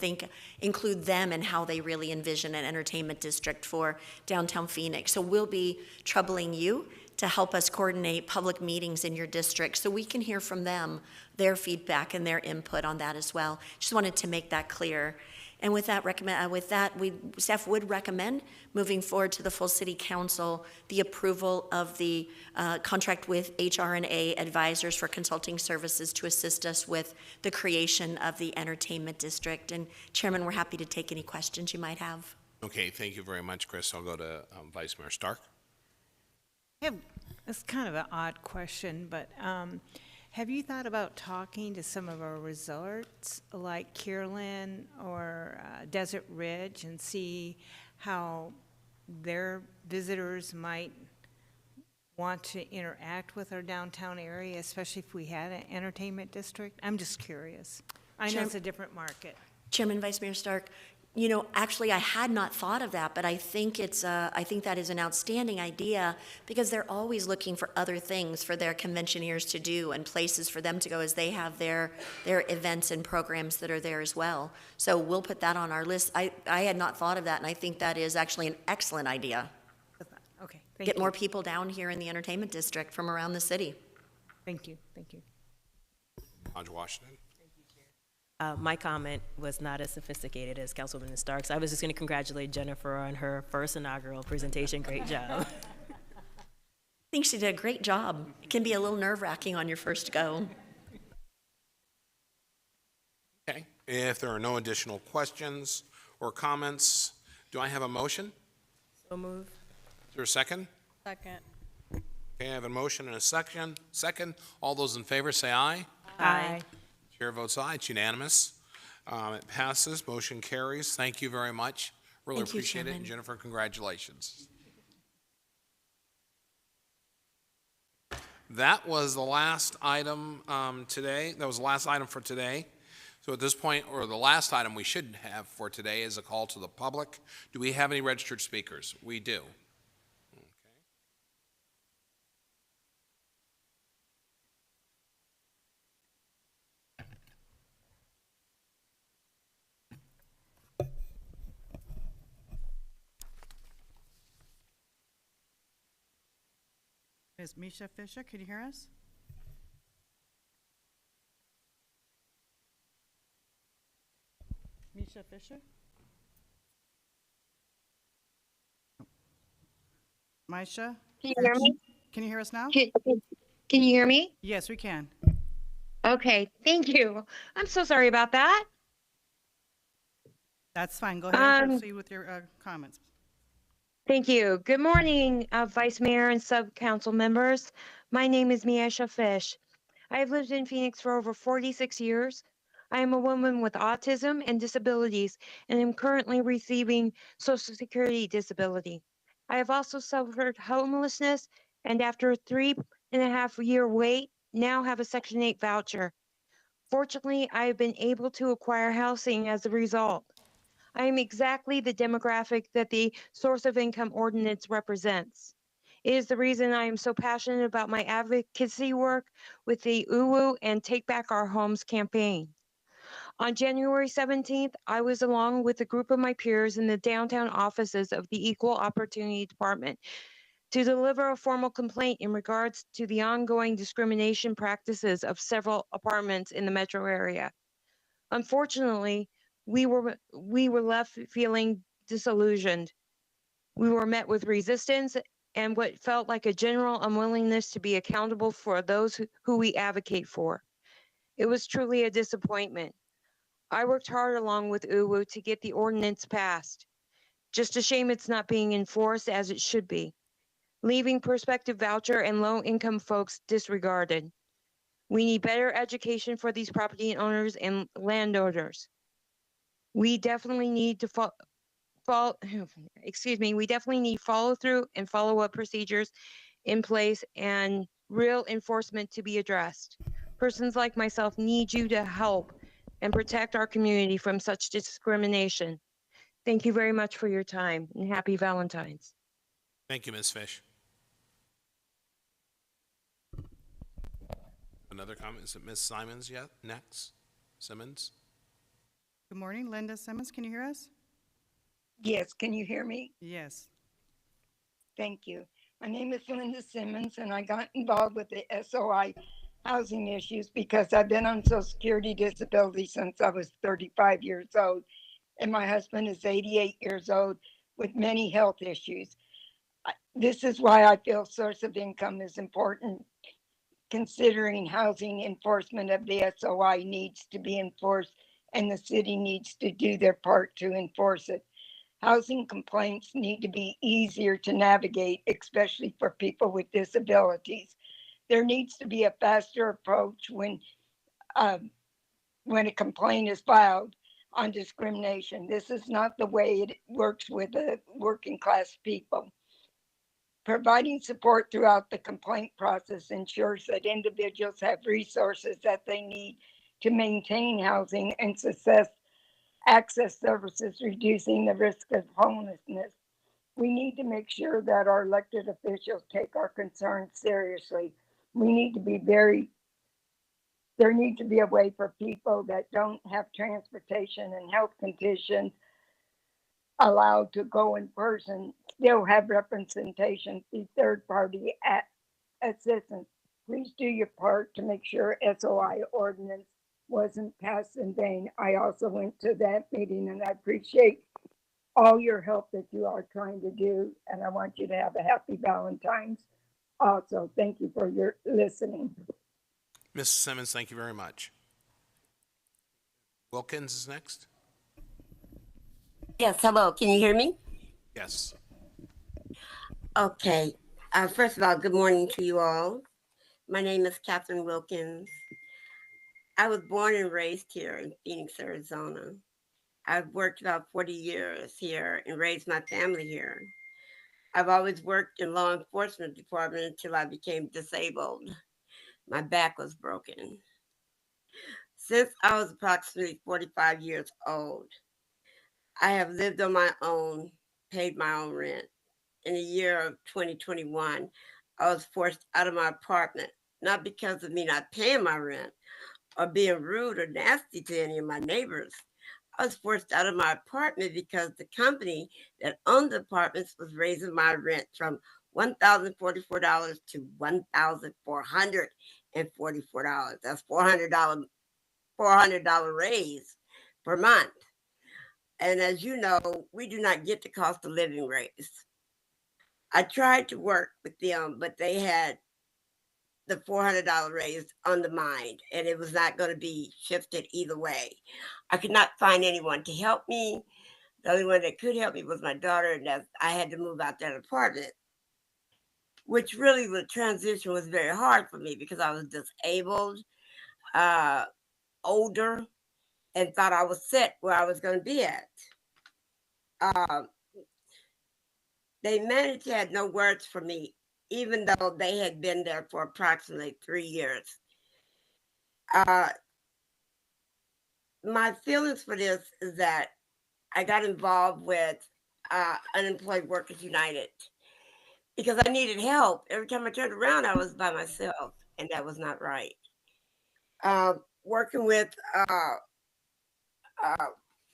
include them in how they really envision an entertainment district for downtown Phoenix. So we'll be troubling you to help us coordinate public meetings in your district so we can hear from them, their feedback and their input on that as well. Just wanted to make that clear. And with that, staff would recommend moving forward to the full city council the approval of the contract with HR&A advisors for consulting services to assist us with the creation of the entertainment district. And Chairman, we're happy to take any questions you might have. Okay, thank you very much, Chris. I'll go to Vice Mayor Stark. It's kind of an odd question, but have you thought about talking to some of our resorts like Kierland or Desert Ridge and see how their visitors might want to interact with our downtown area, especially if we had an entertainment district? I'm just curious. I know it's a different market. Chairman, Vice Mayor Stark, actually, I had not thought of that, but I think that is an outstanding idea because they're always looking for other things for their conventioneers to do and places for them to go as they have their events and programs that are there as well. So we'll put that on our list. I had not thought of that, and I think that is actually an excellent idea. Okay, Get more people down here in the entertainment district from around the city. Thank you, thank you. Roger Washington. My comment was not as sophisticated as Councilwoman Stark's. I was just going to congratulate Jennifer on her first inaugural presentation. Great job. I think she did a great job. It can be a little nerve-wracking on your first go. Okay, if there are no additional questions or comments, do I have a motion? So move. Is there a second? Second. Okay, I have a motion and a second. All those in favor say aye. Aye. Chair votes aye. It's unanimous. It passes. Motion carries. Thank you very much. Really Thank you, appreciate it. Chairman. And Jennifer, congratulations. That was the last item today. That was the last item for today. So at this point, or the last item we should have for today is a call to the public. Do we have any registered speakers? We do. Ms. Misha Fisher, can you hear us? Misha Fisher? Misha? Can you hear me? Can you hear us now? Can you hear me? Yes, we can. Okay, thank you. I'm so sorry about that. That's fine. Go ahead and proceed with your comments. Thank you. Good morning, Vice Mayor and Sub-Council members. My name is Miesha Fish. I have lived in Phoenix for over 46 years. I am a woman with autism and disabilities and am currently receiving Social Security disability. I have also suffered homelessness and after a 3.5-year wait, now have a Section 8 voucher. Fortunately, I have been able to acquire housing as a result. I am exactly the demographic that the source of income ordinance represents. It is the reason I am so passionate about my advocacy work with the UWU and Take Back Our Homes campaign. On January 17th, I was along with a group of my peers in the downtown offices of the Equal Opportunity Department to deliver a formal complaint in regards to the ongoing discrimination practices of several apartments in the metro area. Unfortunately, we were left feeling disillusioned. We were met with resistance and what felt like a general unwillingness to be accountable for those who we advocate for. It was truly a disappointment. I worked hard along with UWU to get the ordinance passed. Just a shame it's not being enforced as it should be, leaving prospective voucher and low-income folks disregarded. We need better education for these property owners and landowners. We definitely need to we definitely need follow through and follow up procedures in place and real enforcement to be addressed. Persons like myself need you to help and protect our community from such discrimination. Thank you very much for your time and happy Valentine's. Thank you, Ms. Fish. Another comment? Is it Ms. Simons yet? Next? Simmons? Good morning, Linda Simmons, can you hear us? Yes, can you hear me? Yes. Thank you. My name is Linda Simmons, and I got involved with the SOI housing issues because I've been on Social Security disability since I was 35 years old, and my husband is 88 years old with many health issues. This is why I feel source of income is important, considering housing enforcement of the SOI needs to be enforced, and the city needs to do their part to enforce it. Housing complaints need to be easier to navigate, especially for people with disabilities. There needs to be a faster approach when a complaint is filed on discrimination. This is not the way it works with the working class people. Providing support throughout the complaint process ensures that individuals have resources that they need to maintain housing and access services, reducing the risk of homelessness. We need to make sure that our elected officials take our concerns seriously. We need to be there need to be a way for people that don't have transportation and health conditions allowed to go in person, still have representation through third-party assistance. Please do your part to make sure SOI ordinance wasn't passed in vain. I also went to that meeting, and I appreciate all your help that you are trying to do, and I want you to have a happy Valentine's. Also, thank you for your listening. Ms. Simmons, thank you very much. Wilkins is next. Yes, hello. Can you hear me? Yes. Okay. First of all, good morning to you all. My name is Catherine Wilkins. I was born and raised here in Phoenix, Arizona. I've worked about 40 years here and raised my family here. I've always worked in law enforcement department until I became disabled. My back was broken. Since I was approximately 45 years old, I have lived on my own, paid my own rent. In the year of 2021, I was forced out of my apartment, not because of me not paying my rent or being rude or nasty to any of my neighbors. I was forced out of my apartment because the company that owned the apartments was raising my rent from $1,044 to $1,444. That's $400 raise per month. And as you know, we do not get the cost of living raise. I tried to work with them, but they had the $400 raise on the mind, and it was not going to be shifted either way. I could not find anyone to help me. The only one that could help me was my daughter, and I had to move out that apartment, which really the transition was very hard for me because I was disabled, older, and thought I was set where I was going to be at. They managed to have no words for me, even though they had been there for approximately 3 years. My feelings for this is that I got involved with Unemployed Workers United because I needed help. Every time I turned around, I was by myself, and that was not right. Working with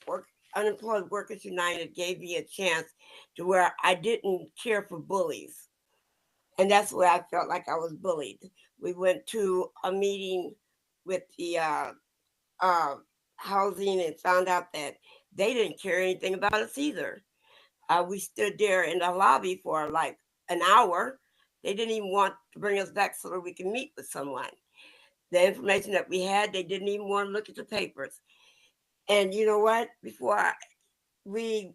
work, Unemployed Workers United gave me a chance to where I didn't care for bullies. And that's where I felt like I was bullied. We went to a meeting with the uh, housing and found out that they didn't care anything about us either. We stood there in the lobby for like an hour. They didn't even want to bring us back so that we could meet with someone. The information that we had, they didn't even want to look at the papers. And you know what? We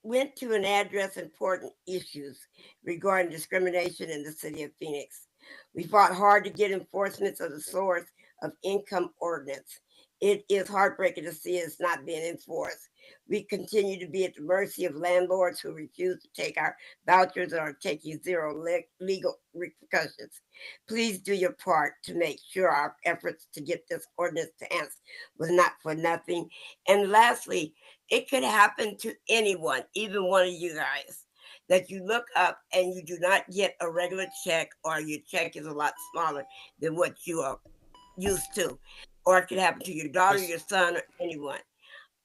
went to an address important issues regarding discrimination in the city of Phoenix. We fought hard to get enforcement of the source of income ordinance. It is heartbreaking to see it's not being enforced. We continue to be at the mercy of landlords who refuse to take our vouchers and are taking zero legal repercussions. Please do your part to make sure our efforts to get this ordinance passed was not for nothing. And lastly, it could happen to anyone, even one of you guys, that you look up and you do not get a regular check, or your check is a lot smaller than what you are used to. Or it could happen to your daughter, Miss your son, or anyone.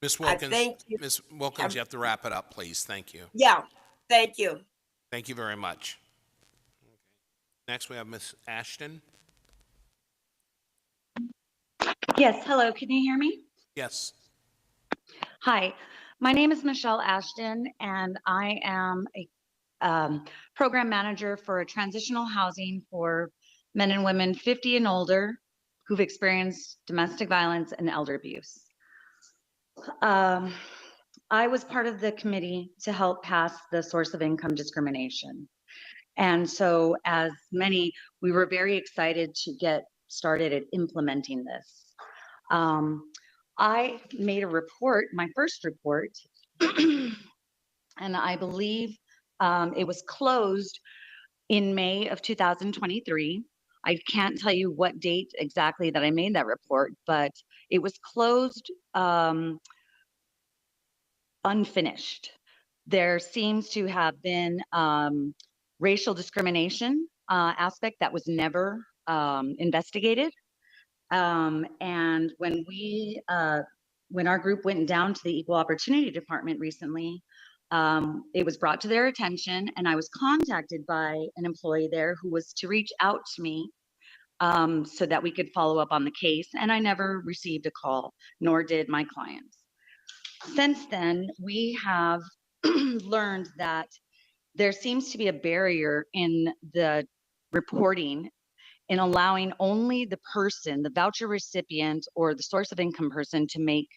Miss I Wilkins, thank you. Miss Wilkins, you have to wrap it up, please. Thank you. Yeah, thank you. Thank you very much. Next, we have Miss Ashton. Yes, hello, can you hear me? Yes. Hi, my name is Michelle Ashton, and I am a program manager for transitional housing for men and women 50 and older who've experienced domestic violence and elder abuse. I was part of the committee to help pass the source of income discrimination. And so, as many, we were very excited to get started at implementing this. I made a report, my first report, and I believe it was closed in May of 2023. I can't tell you what date exactly that I made that report, but it was closed unfinished. There seems to have been racial discrimination aspect that was never investigated. And when our group went down to the Equal Opportunity Department recently, it was brought to their attention, and I was contacted by an employee there who was to reach out to me so that we could follow up on the case. And I never received a call, nor did my clients. Since then, we have learned that there seems to be a barrier in the reporting in allowing only the person, the voucher recipient or the source of income person, to make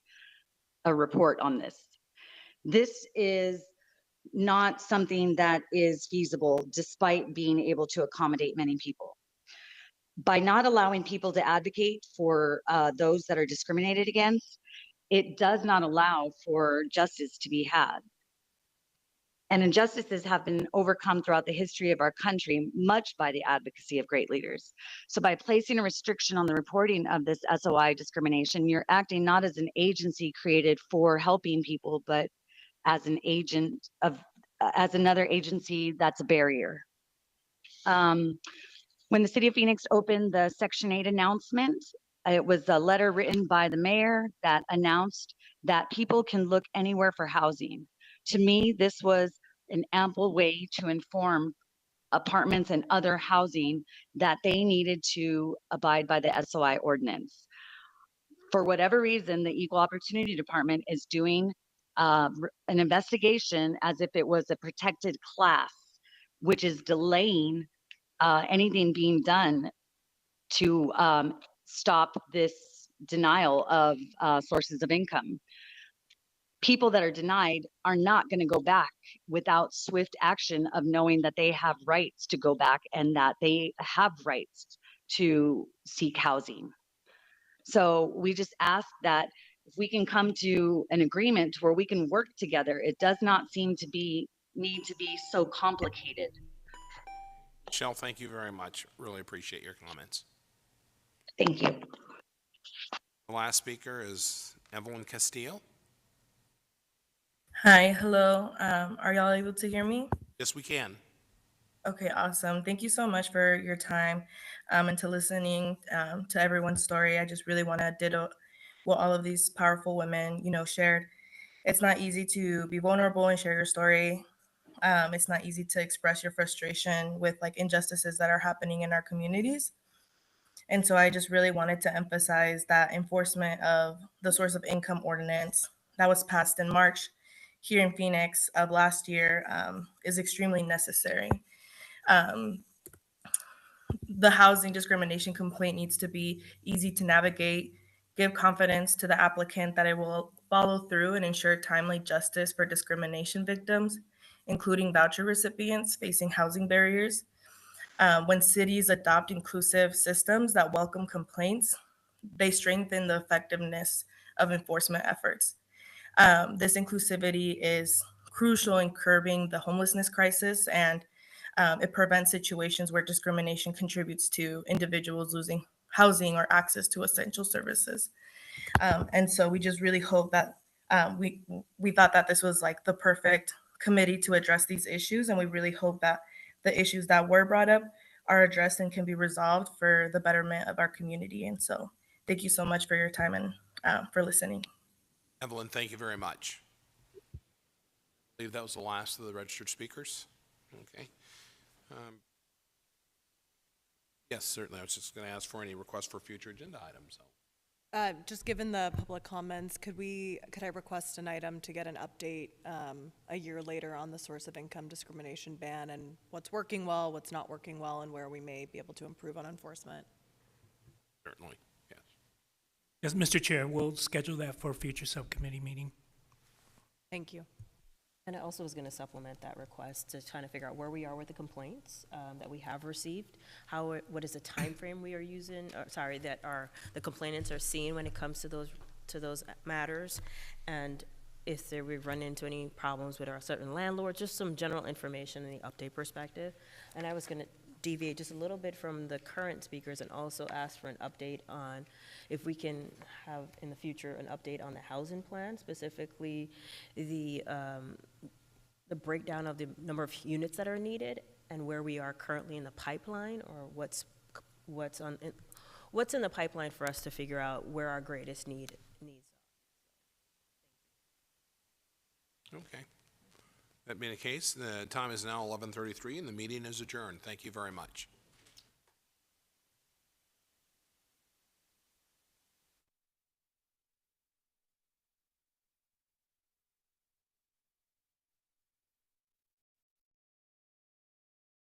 a report on this. This is not something that is feasible despite being able to accommodate many people. By not allowing people to advocate for those that are discriminated against, it does not allow for justice to be had. And injustices have been overcome throughout the history of our country, much by the advocacy of great leaders. So by placing a restriction on the reporting of this SOI discrimination, you're acting not as an agency created for helping people, but as an agent of, as another agency that's a barrier. When the city of Phoenix opened the Section 8 announcement, it was a letter written by the mayor that announced that people can look anywhere for housing. To me, this was an ample way to inform apartments and other housing that they needed to abide by the SOI ordinance. For whatever reason, the Equal Opportunity Department is doing an investigation as if it was a protected class, which is delaying anything being done to stop this denial of sources of income. People that are denied are not going to go back without swift action of knowing that they have rights to go back and that they have rights to seek housing. So we just ask that if we can come to an agreement where we can work together, it does not seem to need to be so complicated. Michelle, thank you very much. Really appreciate your comments. Thank you. The last speaker is Evelyn Castillo. Hi, hello. Are y'all able to hear me? Yes, we can. Okay, awesome. Thank you so much for your time and to listening to everyone's story. I just really want to ditto what all of these powerful women, shared. It's not easy to be vulnerable and share your story. It's not easy to express your frustration with like injustices that are happening in our communities. And so I just really wanted to emphasize that enforcement of the source of income ordinance that was passed in March here in Phoenix of last year is extremely necessary. The housing discrimination complaint needs to be easy to navigate, give confidence to the applicant that it will follow through and ensure timely justice for discrimination victims, including voucher recipients facing housing barriers. When cities adopt inclusive systems that welcome complaints, they strengthen the effectiveness of enforcement efforts. This inclusivity is crucial in curbing the homelessness crisis, and it prevents situations where discrimination contributes to individuals losing housing or access to essential services. And so we just really hope that we thought that this was like the perfect committee to address these issues, and we really hope that the issues that were brought up are addressed and can be resolved for the betterment of our community. And so thank you so much for your time and for listening. Evelyn, thank you very much. I believe that was the last of the registered speakers. Okay. Yes, certainly. I was just going to ask for any requests for future agenda items. Just given the public comments, could I request an item to get an update a year later on the source of income discrimination ban and what's working well, what's not working well, and where we may be able to improve on enforcement? Certainly, yes. Yes, Mr. Chair, we'll schedule that for a future subcommittee meeting. Thank you. And I also was going to supplement that request to try to figure out where we are with the complaints that we have received, what is the time frame we are using, that the complainants are seeing when it comes to those matters, and if we've run into any problems with our certain landlords, just some general information in the update perspective. And I was going to deviate just a little bit from the current speakers and also ask for an update on if we can have in the future an update on the housing plan, specifically the breakdown of the number of units that are needed and where we are currently in the pipeline, or what's in the pipeline for us to figure out where our greatest needs are. Okay. That being the case, the time is now 11:33 and the meeting is adjourned. Thank you very much.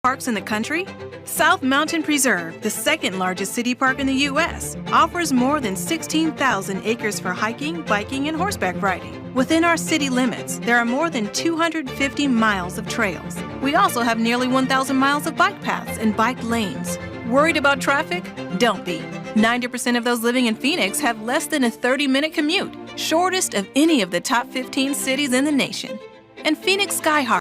Parks in the country? South Mountain Preserve, the second largest city park in the U.S., offers more than 16,000 acres for hiking, biking, and horseback riding. Within our city limits, there are more than 250 miles of trails. We also have nearly 1,000 miles of bike paths and bike lanes. Worried about traffic? Don't be. 90% of those living in Phoenix have less than a 30-minute commute, shortest of any of the top 15 cities in the nation. And Phoenix Skyhawk